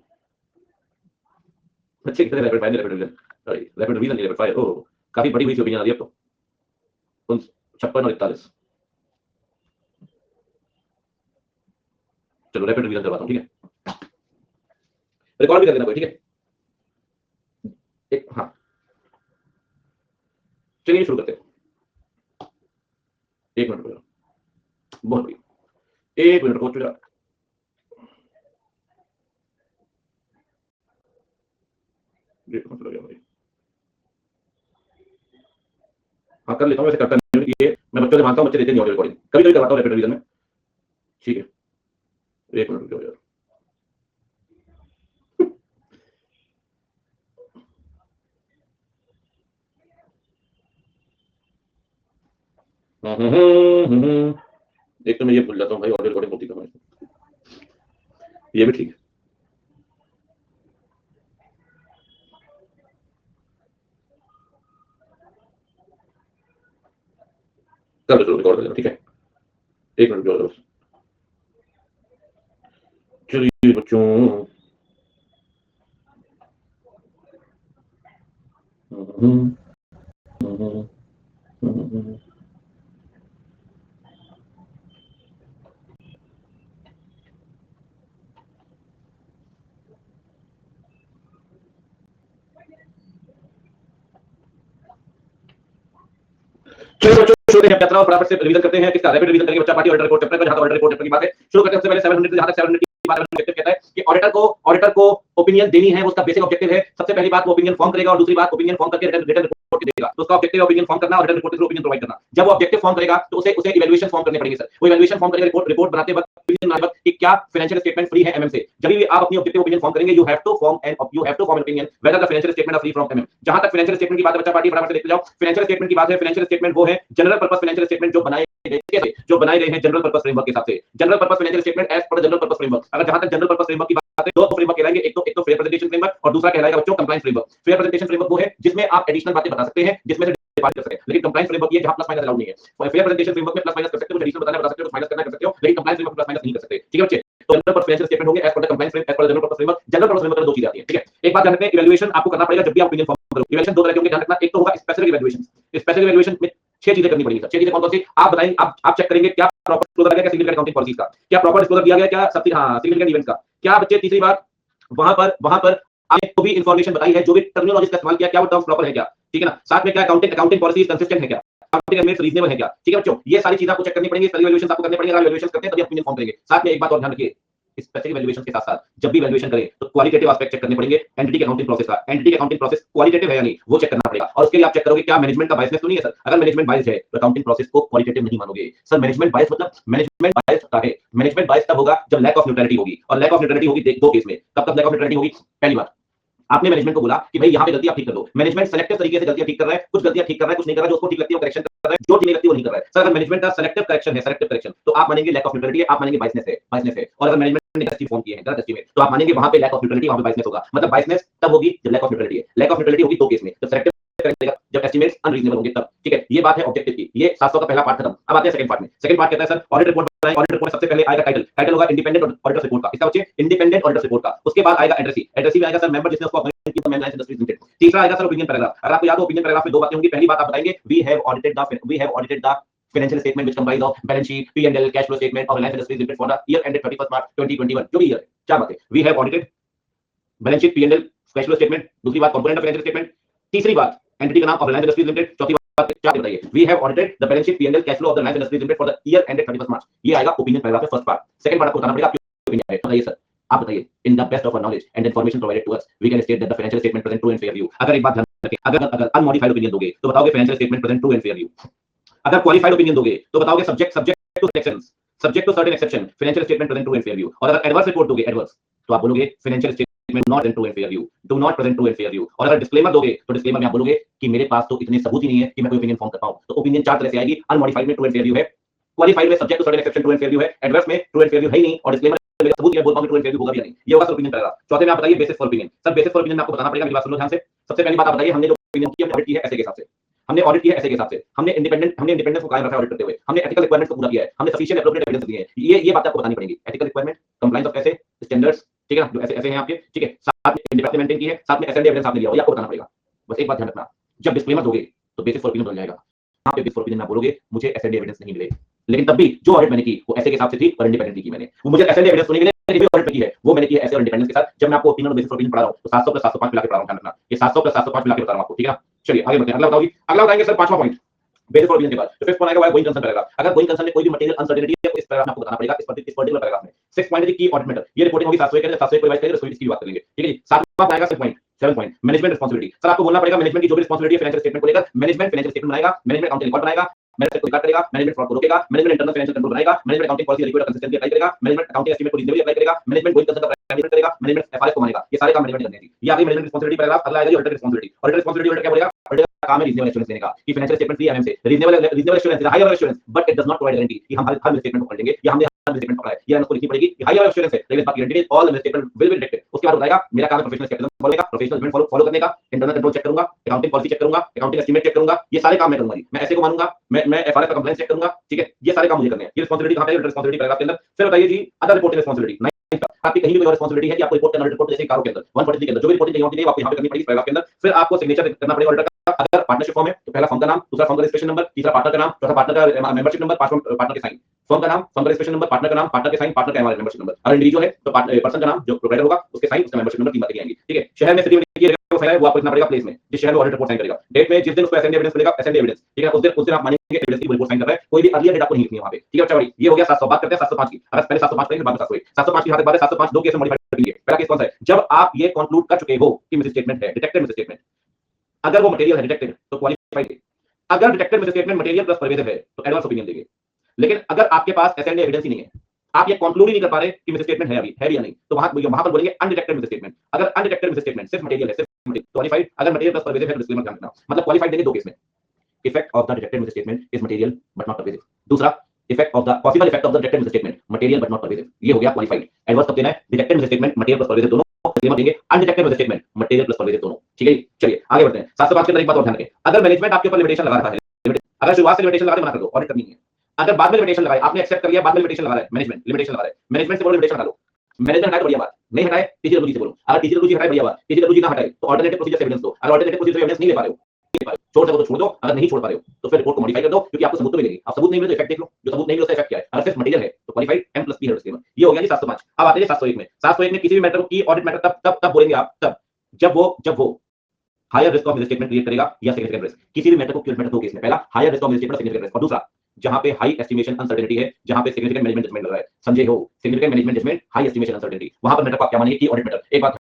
बच्चे कितने rapid fire rapid revision, rapid revision rapid fire, ओ काफी बड़ी हुई ओपिनियन आ रही है अब तो, 56 और 41। चलो रैपिड रिवीजन करवाता हूँ, ठीक है, रिकॉर्ड भी कर लेना कोई, ठीक है। एक हाँ चलिए शुरू करते हैं। एक मिनट रुको, बहुत बढ़िया, एक मिनट रुको चुरा, हाँ कर लेता हूँ, वैसे करता नहीं हूँ ये, मैं बच्चों से मांगता हूँ, बच्चे देते नहीं ऑडियो रिकॉर्डिंग, कभी कभी करवाता हूँ रैपिड रिवीजन में, ठीक है। एक मिनट रुको यार, एक तो मैं ये भूल जाता हूँ भाई, ऑडियो रिकॉर्डिंग होती है, ये भी ठीक है। कर दो रिकॉर्ड कर देना, ठीक है, एक मिनट रुको। चलिए बच्चों, चलो बच्चों शुरू करते हैं चैप्टर और फटाफट से रिवीजन करते हैं। किसका रैपिड रिवीजन करेंगे बच्चा, पार्टी ऑडिटर रिपोर्ट चैप्टर का, जहां तक ऑडिटर रिपोर्ट चैप्टर की बात है शुरू करते हैं। सबसे पहले 700 से जहां तक 700 की बात ऑब्जेक्टिव कहता है कि ऑडिटर को ओपिनियन देनी है, उसका बेसिक ऑब्जेक्टिव है। सबसे पहली बात वो ओपिनियन फॉर्म करेगा और दूसरी बात ओपिनियन फॉर्म करके रिटर्न रिपोर्ट देगा। तो उसका ऑब्जेक्टिव ओपिनियन फॉर्म करना और रिटर्न रिपोर्ट के थ्रू ओपिनियन प्रोवाइड करना। जब वो ऑब्जेक्टिव फॉर्म करेगा तो उसे इवैल्यूएशन फॉर्म करने पड़ेंगे सर। वो इवैल्यूएशन फॉर्म करेगा रिपोर्ट बनाते वक्त, ओपिनियन बनाते वक्त कि क्या फाइनेंशियल स्टेटमेंट फ्री है एमएम से। जब भी आप अपनी ऑब्जेक्टिव ओपिनियन फॉर्म करेंगे, you have to form an opinion whether the financial statement are free from MM. जहां तक फाइनेंशियल स्टेटमेंट की बात है बच्चा, पार्टी फटाफट से देखते जाओ। फाइनेंशियल स्टेटमेंट की बात है, फाइनेंशियल स्टेटमेंट वो है जनरल पर्पस फाइनेंशियल स्टेटमेंट जो बनाए गए हैं जनरल पर्पस फ्रेमवर्क के हिसाब से। General purpose financial statement as per general purpose framework. अगर जहां तक जनरल पर्पस फ्रेमवर्क की बात है, दो फ्रेमवर्क कहलाएंगे, एक तो फेयर प्रेजेंटेशन फ्रेमवर्क और दूसरा कहलाएगा बच्चों compliance framework. Fair presentation framework वो है जिसमें आप एडिशनल बातें बता सकते हैं, जिसमें से डिफाइन कर सकते हैं, लेकिन कंप्लायंस फ्रेमवर्क ये जहां प्लस माइनस अलाउड नहीं है। फेयर प्रेजेंटेशन फ्रेमवर्क में प्लस माइनस कर सकते हो, कुछ एडिशनल बताना बता सकते हो, कुछ माइनस करना कर सकते हो, लेकिन कंप्लायंस फ्रेमवर्क प्लस माइनस नहीं कर सकते, ठीक है बच्चे। तो जनरल पर्पस फाइनेंशियल स्टेटमेंट होंगे as per the compliance framework, as per general purpose framework. General purpose framework में दो चीजें आती हैं, ठीक है। एक बात ध्यान रखना, इवैल्यूएशन आपको करना पड़ेगा जब भी आप ओपिनियन फॉर्म करोगे। इवैल्यूएशन दो तरह के होंगे, ध्यान रखना। एक तो होगा स्पेसिफिक इवैल्यूएशन। स्पेसिफिक इवैल्यूएशन में 6 चीजें करनी पड़ेगी सर। 6 चीजें कौन-कौन सी आप बताएंगे, आप चेक करेंगे क्या प्रॉपर डिस्क्लोजर है, क्या सिग्निफिकेंट अकाउंटिंग पॉलिसीज का, क्या प्रॉपर डिस्क्लोजर दिया गया, क्या सिग्निफिकेंट इवेंट्स का, क्या बच्चे। तीसरी बात, वहां पर आपने जो भी इंफॉर्मेशन बताई है, जो भी टर्मिनोलॉजी का इस्तेमाल किया, क्या वो टर्म्स प्रॉपर है क्या, ठीक है ना। साथ में क्या अकाउंटिंग पॉलिसीज कंसिस्टेंट है क्या, अकाउंटिंग एस्टिमेट्स रीजनेबल है क्या, ठीक है बच्चों। ये सारी चीजें आपको चेक करनी पड़ेंगी, सारी इवैल्यूएशंस आपको करने पड़ेंगे। अगर इवैल्यूएशंस करते हैं तभी ओपिनियन फॉर्म करेंगे। साथ में एक बात और ध्यान रखिए, स्पेसिफिक इवैल्यूएशन के साथ-साथ जब भी इवैल्यूएशन करें तो क्वालिटेटिव एस्पेक्ट चेक करने पड़ेंगे। एंटिटी के अकाउंटिंग प्रोसेस का, एंटिटी के अकाउंटिंग प्रोसेस क्वालिटेटिव है या नहीं, वो चेक करना पड़ेगा। और उसके लिए आप चेक करोगे क्या मैनेजमेंट का बायसनेस तो नहीं है सर। अगर मैनेजमेंट बायस है तो अकाउंटिंग प्रोसेस को क्वालिटेटिव नहीं मानोगे सर। मैनेजमेंट बायस मतलब मैनेजमेंट बायस होता है। मैनेजमेंट बायस तब होगा जब लैक ऑफ न्यूट्रलिटी होगी, और लैक ऑफ न्यूट्रलिटी होगी दो केस में। कब लैक ऑफ न्यूट्रलिटी होगी, पहली बात आपने मैनेजमेंट को बोला कि भाई यहाँ पे गलती आप ठीक कर दो। मैनेजमेंट सेलेक्टिव तरीके से गलतियां ठीक कर रहा है, कुछ गलतियां ठीक कर रहा है, कुछ नहीं कर रहा है, जो उसको ठीक लगती है वो करेक्शन कर रहा है, जो ठीक नहीं लगती वो नहीं कर रहा है सर। अगर मैनेजमेंट का सेलेक्टिव करेक्शन तो आप मानेंगे लैक ऑफ न्यूट्रलिटी है, आप मानेंगे बायसनेस है। और अगर मैनेजमेंट ने गलती फॉर्म की है, गलत एस्टीमेट, तो आप मानेंगे वहां पे लैक ऑफ न्यूट्रलिटी, वहां पे बायसनेस होगा। मतलब बायसनेस तब होगी जब लैक ऑफ न्यूट्रलिटी है। लैक ऑफ न्यूट्रलिटी होगी दो केस में, जब सेलेक्टिव करेगा, जब एस्टीमेट्स अनरीजनेबल होंगे तब, ठीक है। ये बात है ऑब्जेक्टिव की। ये 700 का पहला पार्ट खत्म। अब आते हैं सेकंड पार्ट में। सेकंड पार्ट कहता है सर ऑडिट रिपोर्ट बनाएं। ऑडिट रिपोर्ट सबसे पहले आएगा टाइटल होगा इंडिपेंडेंट ऑडिटर्स रिपोर्ट का। इसका बच्चे इंडिपेंडेंट ऑडिटर्स रिपोर्ट का। उसके बाद आएगा एड्रेसी में आएगा सर मेंबर जिसने उसको अपॉइंट किया, रिलायंस इंडस्ट्रीज लिमिटेड। तीसरा आएगा सर ओपिनियन पैराग्राफ। अगर आपको याद हो ओपिनियन पैराग्राफ में दो बातें होंगी। पहली बात आप बताएंगे we have audited the financial statement which comprise of balance sheet, P&L, cash flow statement of Reliance Industries Limited for the year ended 31st March 2021, जो भी ईयर है। क्या बात है, we have audited balance sheet, P&L, cash flow statement। दूसरी बात component of financial statement। तीसरी बात एंटिटी का नाम of Reliance Industries Limited। चौथी बात क्या बताइए, we have audited the balance sheet, P&L, cash flow of the Reliance Industries Limited for the year ended 31st March। ये आएगा ओपिनियन पैराग्राफ में फर्स्ट पार्ट। सेकंड पार्ट आपको बताना पड़ेगा आपकी ओपिनियन है। बताइए सर, आप बताइए in the best of our knowledge and information provided to us we can state that the financial statement present true and fair view। अगर एक बात ध्यान रखें, अगर अनमॉडिफाइड ओपिनियन दोगे तो बताओगे financial statement present true and fair view. अगर क्वालिफाइड ओपिनियन दोगे तो बताओगे subject to certain exception financial statement present true and fair view. और अगर एडवर्स रिपोर्ट दोगे एडवर्स, तो आप बोलोगे financial statement not present true and fair view, do not present true and fair view. और अगर डिस्क्लेमर दोगे तो डिस्क्लेमर में आप बोलोगे कि मेरे पास तो इतने सबूत ही नहीं है कि मैं कोई ओपिनियन फॉर्म कर पाऊं। तो ओपिनियन चार तरह से आएगी। अनमॉडिफाइड में ट्रू एंड फेयर व्यू है, क्वालिफाइड में subject to certain exception true and fair view है, एडवर्स में ट्रू एंड फेयर व्यू है ही नहीं, और डिस्क्लेमर में सबूत है बोल पाऊंगा ट्रू एंड फेयर व्यू होगा भी नहीं। ये होगा सर ओपिनियन पैराग्राफ। चौथे में आप बताइए basis for opinion. Sir basis for opinion आपको बताना पड़ेगा, मेरी बात सुनो ध्यान से। सबसे पहली बात आप बताइए हमने जो ओपिनियन की हमने ऑडिट की है ऐसे के हिसाब से। हमने ऑडिट किया ऐसे के हिसाब से, हमने इंडिपेंडेंस को कायम रखा ऑडिट करते हुए, हमने एथिकल रिक्वायरमेंट्स को पूरा किया है, हमने सफिशिएंट एप्रोप्रिएट एविडेंस दिए हैं। ये बात आपको बतानी पड़ेगी। एथिकल रिक्वायरमेंट, कंप्लायंस ऑफ ऐसे स्टैंडर्ड्स, ठीक है ना, जो ऐसे ऐसे हैं आपके, ठीक है, साथ में इंडिपेंडेंस मेंटेन की है, साथ में एसएनडी एविडेंस आपने लिया हो, ये आपको बताना पड़ेगा। बस एक बात ध्यान रखना, जब डिस्क्लेमर दोगे तो बेसिस फॉर ओपिनियन बदल जाएगा। यहाँ पे बेसिस फॉर ओपिनियन ना बोलोगे मुझे एसएनडी एविडेंस नहीं मिले, लेकिन तब भी जो ऑडिट मैंने की वो ऐसे के हिसाब से थी और इंडिपेंडेंट की मैंने, वो मुझे एसएनडी एविडेंस नहीं मिले, रिव्यू ऑडिट की है वो मैंने की है ऐसे और इंडिपेंडेंस के साथ। जब मैं आपको ओपिनियन और बेसिस फॉर ओपिनियन पढ़ा रहा हूं तो 700 + 705 मिला के पढ़ा रहा हूं, ध्यान रखना, ये 700 + 705 मिला के बता रहा हूं आपको, ठीक है ना। चलिए आगे बढ़ते हैं, अगला बताओ जी, अगला बताएंगे सर पांचवा पॉइंट बेसिस फॉर ओपिनियन के बाद। तो फिफ्थ पॉइंट आएगा गोइंग कंसर्न पैराग्राफ। अगर गोइंग कंसर्न में कोई भी मटेरियल अनसर्टेनिटी है तो इस पैराग्राफ में आपको बताना पड़ेगा, इस पर्टिकुलर पैराग्राफ में। सिक्स पॉइंट है की ऑडिट मैटर, ये रिपोर्टिंग होगी 701 के 701 को रिवाइज करेंगे, इसकी बात करेंगे, ठीक है जी। सातवां आएगा 7 पॉइंट मैनेजमेंट रिस्पांसिबिलिटी। सर आपको बोलना पड़ेगा मैनेजमेंट की जो भी रिस्पांसिबिलिटी है फाइनेंशियल स्टेटमेंट को लेकर, मैनेजमेंट फाइनेंशियल स्टेटमेंट बनाएगा, मैनेजमेंट अकाउंटिंग रिकॉर्ड बनाएगा, मैनेजमेंट को रिकॉर्ड करेगा, मैनेजमेंट फ्रॉड को रोकेगा, मैनेजमेंट इंटरनल फाइनेंशियल कंट्रोल बनाएगा, management accounting policy liquid consistency apply करेगा, मैनेजमेंट अकाउंटिंग एस्टीमेट को रीजनेबली अप्लाई करेगा, मैनेजमेंट गोइंग कंसर्न का प्राइमरी करेगा, मैनेजमेंट एफआरएस को मानेगा। ये सारे काम मैनेजमेंट करने हैं। ये आगे मैनेजमेंट रिस्पांसिबिलिटी पैराग्राफ। अगला आएगा auditor responsibility. Auditor responsibility auditor क्या बोलेगा, ऑडिटर का काम है रीजनेबल एश्योरेंस देने का कि फाइनेंशियल स्टेटमेंट फ्री एमएम से reasonable assurance, high level assurance, but it does not provide guarantee कि हम हर स्टेटमेंट को पढ़ लेंगे या हमने हर स्टेटमेंट पढ़ा है। ये हमको लिखनी पड़ेगी कि हाई लेवल एश्योरेंस है, लेकिन बाकी guarantee all the statement will be detected. उसके बाद बताएगा मेरा काम है प्रोफेशनल स्टेटमेंट बोलेगा, प्रोफेशनल जजमेंट फॉलो करने का, इंटरनल कंट्रोल चेक करूंगा, अकाउंटिंग पॉलिसी चेक करूंगा, अकाउंटिंग एस्टीमेट चेक करूंगा, ये सारे काम मैं करूंगा। मैं ऐसे को मानूंगा, मैं एफआरएस का कंप्लायंस चेक करूंगा, ठीक है, ये सारे काम मुझे करने हैं। ये रिस्पांसिबिलिटी कहां पे है, रिस्पांसिबिलिटी पैराग्राफ के अंदर। फिर बताइए जी अदर रिपोर्टिंग रिस्पांसिबिलिटी। आपकी कहीं भी कोई रिस्पांसिबिलिटी है कि आपको रिपोर्ट करना, रिपोर्ट जैसे कारों के अंदर 143 के अंदर जो भी रिपोर्टिंग नहीं होती है आपको यहां पे करनी पड़ेगी पैराग्राफ के अंदर। फिर आपको सिग्नेचर करना पड़ेगा ऑडिटर का। अगर पार्टनरशिप फॉर्म है तो पहला फॉर्म का नाम, दूसरा फॉर्म का रजिस्ट्रेशन नंबर, तीसरा पार्टनर का नाम, चौथा पार्टनर का मेंबरशिप नंबर, पांचवा पार्टनर के साइन। फॉर्म का नाम, फॉर्म का रजिस्ट्रेशन नंबर, पार्टनर का नाम, पार्टनर के साइन, पार्टनर का एमआर मेंबरशिप नंबर। अगर इंडिविजुअल है तो पर्सन का नाम जो प्रोवाइडर होगा उसके साइन, उसका मेंबरशिप नंबर, तीन बातें आएंगी, ठीक है। शहर में सिटी में लिखिए वो साइन है वो आपको लिखना पड़ेगा प्लेस में, जिस शहर में ऑडिट रिपोर्ट साइन करेगा। डेट में जिस दिन उसको एसएनडी एविडेंस मिलेगा, एसएनडी एविडेंस, ठीक है, उस दिन आप मानेंगे एविडेंस की रिपोर्ट साइन कर रहा है। कोई भी अर्लियर डेट आपको नहीं लिखनी है वहां पे, ठीक है। अच्छा भाई ये हो गया 700। बात करते हैं 705 की। अगर पहले 705 करेंगे बाद में 701। 705 की हाथ बात है, 705 दो केस में मॉडिफाई करेंगे। पहला केस कौन सा है, जब आप ये कंक्लूड कर चुके हो कि मिस स्टेटमेंट है, डिटेक्टेड मिस स्टेटमेंट। अगर वो मटेरियल है डिटेक्टेड तो क्वालिफाइड है। अगर detected misstatement material plus pervasive है तो एडवांस ओपिनियन देंगे। लेकिन अगर आपके पास एसएनडी एविडेंस ही नहीं है, आप ये कंक्लूड ही नहीं कर पा रहे कि मिस स्टेटमेंट है अभी है या नहीं, तो वहां पर बोलेंगे अनडिटेक्टेड मिस स्टेटमेंट। अगर अनडिटेक्टेड मिस स्टेटमेंट सिर्फ मटेरियल है, सिर्फ क्वालिफाइड। अगर मटेरियल प्लस परवेसिव है तो डिस्क्लेमर ध्यान रखना, मतलब क्वालिफाइड देंगे दो केस में। Effect of the detected misstatement is material but not pervasive. दूसरा effect of the possible effect of the detected misstatement material but not pervasive. ये हो गया क्वालिफाइड। एडवांस कब देना है, detected misstatement material plus pervasive दोनों डिस्क्लेमर देंगे, undetected misstatement material plus pervasive दोनों, ठीक है। चलिए आगे बढ़ते हैं। 705 के अंदर एक बात और ध्यान रखें, अगर मैनेजमेंट आपके ऊपर लिमिटेशन लगा रहा है, अगर शुरुआत से लिमिटेशन लगा के मना कर दो, ऑडिट करनी है। अगर बाद में लिमिटेशन लगाए, आपने एक्सेप्ट कर लिया, बाद में लिमिटेशन लगा रहा है, मैनेजमेंट लिमिटेशन लगा रहा है, मैनेजमेंट से बोलो लिमिटेशन हटा लो। मैनेजमेंट हटाए तो बढ़िया बात, नहीं हटाए टीसीडब्ल्यूजी से बोलो। अगर टीसीडब्ल्यूजी हटाए बढ़िया बात, टीसीडब्ल्यूजी ना हटाए तो अल्टरनेटिव प्रोसीजर से एविडेंस दो। अगर अल्टरनेटिव प्रोसीजर से एविडेंस नहीं ले पा रहे हो, छोड़ सको तो छोड़ दो, अगर नहीं छोड़ पा रहे हो तो फिर रिपोर्ट को मॉडिफाई कर दो, क्योंकि आपको सबूत तो मिलेगी। आप सबूत नहीं मिले तो इफेक्ट देख लो, जो सबूत नहीं मिले उसका इफेक्ट क्या है। अगर सिर्फ मटेरियल है तो क्वालिफाइड M+P है डिस्क्लेमर। ये हो गया जी 705। अब आते हैं 701 में। 701 में किसी भी मैटर को की ऑडिट मैटर तब बोलेंगे आप, तब जब वो higher risk of misstatement create करेगा या सिग्निफिकेंट रिस्क। किसी भी मैटर को क्योर मैटर दो केस में, पहला higher risk of misstatement, significant risk, और दूसरा जहां पे हाई एस्टिमेशन अनसर्टेनिटी है, जहां पे सिग्निफिकेंट मैनेजमेंट जजमेंट लग रहा है। समझे हो, significant management judgement, high estimation uncertainty, वहां पर मैटर को आप क्या मानेंगे कि ऑडिट मैटर। एक बात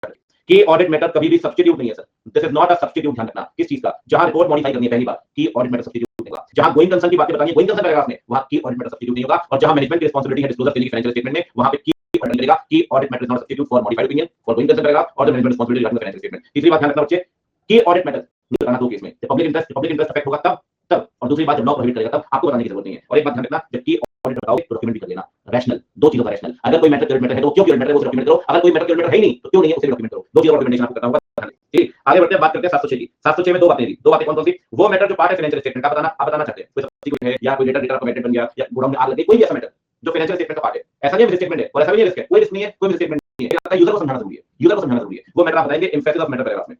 कि ऑडिट मैटर कभी भी सब्स्टिट्यूट नहीं है sir, this is not a substitute. ध्यान रखना किस चीज का, जहां रिपोर्ट मॉडिफाई करनी है, पहली बात कि ऑडिट मैटर सब्स्टिट्यूट नहीं होगा। जहां गोइंग कंसर्न की बातें बतानी है गोइंग कंसर्न पैराग्राफ में, वहां की ऑडिट मैटर सब्स्टिट्यूट नहीं होगा। और जहां मैनेजमेंट की रिस्पांसिबिलिटी है डिस्क्लोजर के फाइनेंशियल स्टेटमेंट में, वहां पे की ऑडिट करेगा कि audit matter is not substitute for modified opinion for going concern paragraph और the management responsibility regarding the financial statement. तीसरी बात ध्यान रखना बच्चे कि ऑडिट मैटर लगाना दो केस में, पब्लिक इंटरेस्ट अफेक्ट होगा तब, और दूसरी बात जब लॉ प्रोहिबिट करेगा तब आपको बताने की जरूरत नहीं है। और एक बात ध्यान रखना, जबकि ऑडिट बताओगे तो डॉक्यूमेंट भी कर लेना, रैशनल, दो चीजों का रैशनल। अगर कोई मैटर क्योर मैटर है तो क्यों क्योर मैटर है वो डॉक्यूमेंट करो, अगर कोई मैटर क्योर मैटर है ही नहीं तो क्यों नहीं है उसे डॉक्यूमेंट करो। दो चीजों का डॉक्यूमेंटेशन आपको करना होगा। ठीक, आगे बढ़ते हैं, बात करते हैं 706 की। 706 में दो बातें दी, दो बातें कौन सी, वो मैटर जो पार्ट है फाइनेंशियल स्टेटमेंट का बताना, आप बताना चाहते हैं कोई सब्सिडी है या कोई डेटा आपका मेंटेन बन गया या गोडाउन में आग लग गई, कोई भी ऐसा मैटर जो फाइनेंशियल स्टेटमेंट का पार्ट है। ऐसा नहीं है स्टेटमेंट है और ऐसा भी नहीं रिस्क है, कोई रिस्क नहीं है, कोई स्टेटमेंट नहीं है, यूजर को समझाना जरूरी है, यूजर को समझाना जरूरी है। वो मैटर आप बताएंगे एम्फेसिस ऑफ मैटर पैराग्राफ में,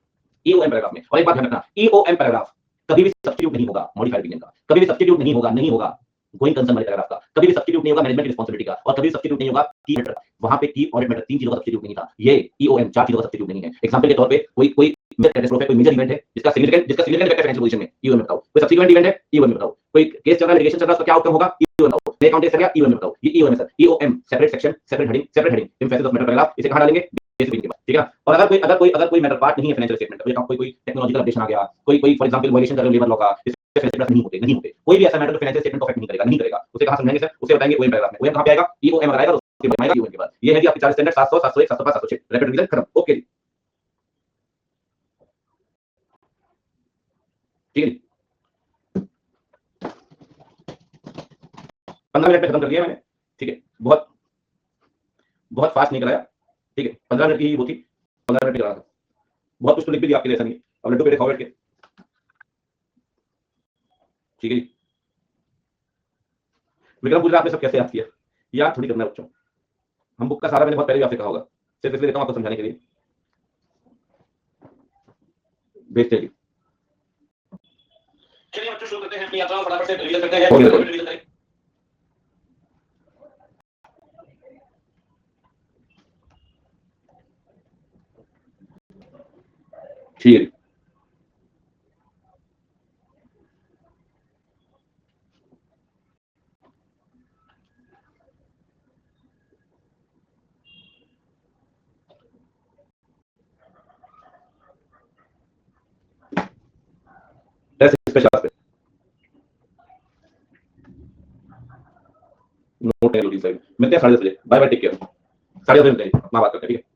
ईओएम पैराग्राफ में। और एक बात ध्यान रखना, ईओएम पैराग्राफ कभी भी सब्स्टिट्यूट नहीं होगा मॉडिफाइड ओपिनियन का, कभी भी सब्स्टिट्यूट नहीं होगा गोइंग कंसर्न वाले पैराग्राफ का, कभी भी सब्स्टिट्यूट नहीं होगा मैनेजमेंट की रिस्पांसिबिलिटी का, और कभी सब्स्टिट्यूट नहीं होगा की मैटर का। वहां पे की ऑडिट मैटर तीन चीजों का सब्स्टिट्यूट नहीं था, ये ईओएम चार चीजों का सब्स्टिट्यूट नहीं है। एग्जांपल के तौर पे कोई कैटास्ट्रोफे, कोई मेजर इवेंट है जिसका सिग्निफिकेंट इफेक्ट है फाइनेंशियल पोजीशन में, ईओएम बताओ। कोई सब्सिक्वेंट इवेंट है, ईओएम बताओ। कोई केस चल रहा है, लिटिगेशन चल रहा है, उसका क्या आउटकम होगा, ईओएम बताओ। नए अकाउंट चल गया, ईओएम बताओ। ये ईओएम है sir, EOM separate section, separate heading, emphasis of matter paragraph. इसे कहां डालेंगे, बेसिक के बाद, ठीक है ना। और अगर कोई मैटर पार्ट नहीं है फाइनेंशियल स्टेटमेंट का, कोई टेक्नोलॉजिकल अपडेशन आ गया, कोई फॉर एग्जांपल वायलेशन कर रहे हो लेबर लॉ का, नहीं होते कोई भी ऐसा मैटर जो फाइनेंशियल स्टेटमेंट को अफेक्ट नहीं करेगा, उसे कहां समझाएंगे सर, उसे बताएंगे ओएम पैराग्राफ में। ओएम कहां पे आएगा, ईओएम आएगा, उसके बाद आएगा ईओएम के बाद। ये है कि आपके चार स्टैंडर्ड 700, 701, 705, 706 रैपिड रिवीजन खत्म। ओके जी, ठीक है जी। 15 मिनट में खत्म कर दिया मैंने, ठीक है। बहुत फास्ट नहीं कराया, ठीक है। 15 मिनट की वो थी, 15 मिनट में करा था। बहुत कुछ तो लिख भी दिया आपके लिए, ऐसा नहीं। अब लड्डू पेड़े खाओ बैठ के। ठीक है जी। विक्रम पूछ रहा आपने सब कैसे याद किया? याद थोड़ी करना है बच्चों, हम बुक का सारा मैंने बहुत पहले भी आपसे कहा होगा, सिर्फ इसलिए देता हूं आपको समझाने के लिए। भेजते हैं जी। चलिए बच्चों शुरू करते हैं अपनी यात्रा, फटाफट से रिवीजन करते हैं। रिवीजन करें। ठीक है। स्पेशल पे नोट है, मिलते हैं 10:30 बजे। Bye bye, take care. 10:30 बजे मिलते हैं, वहां बात करते हैं, ठीक है।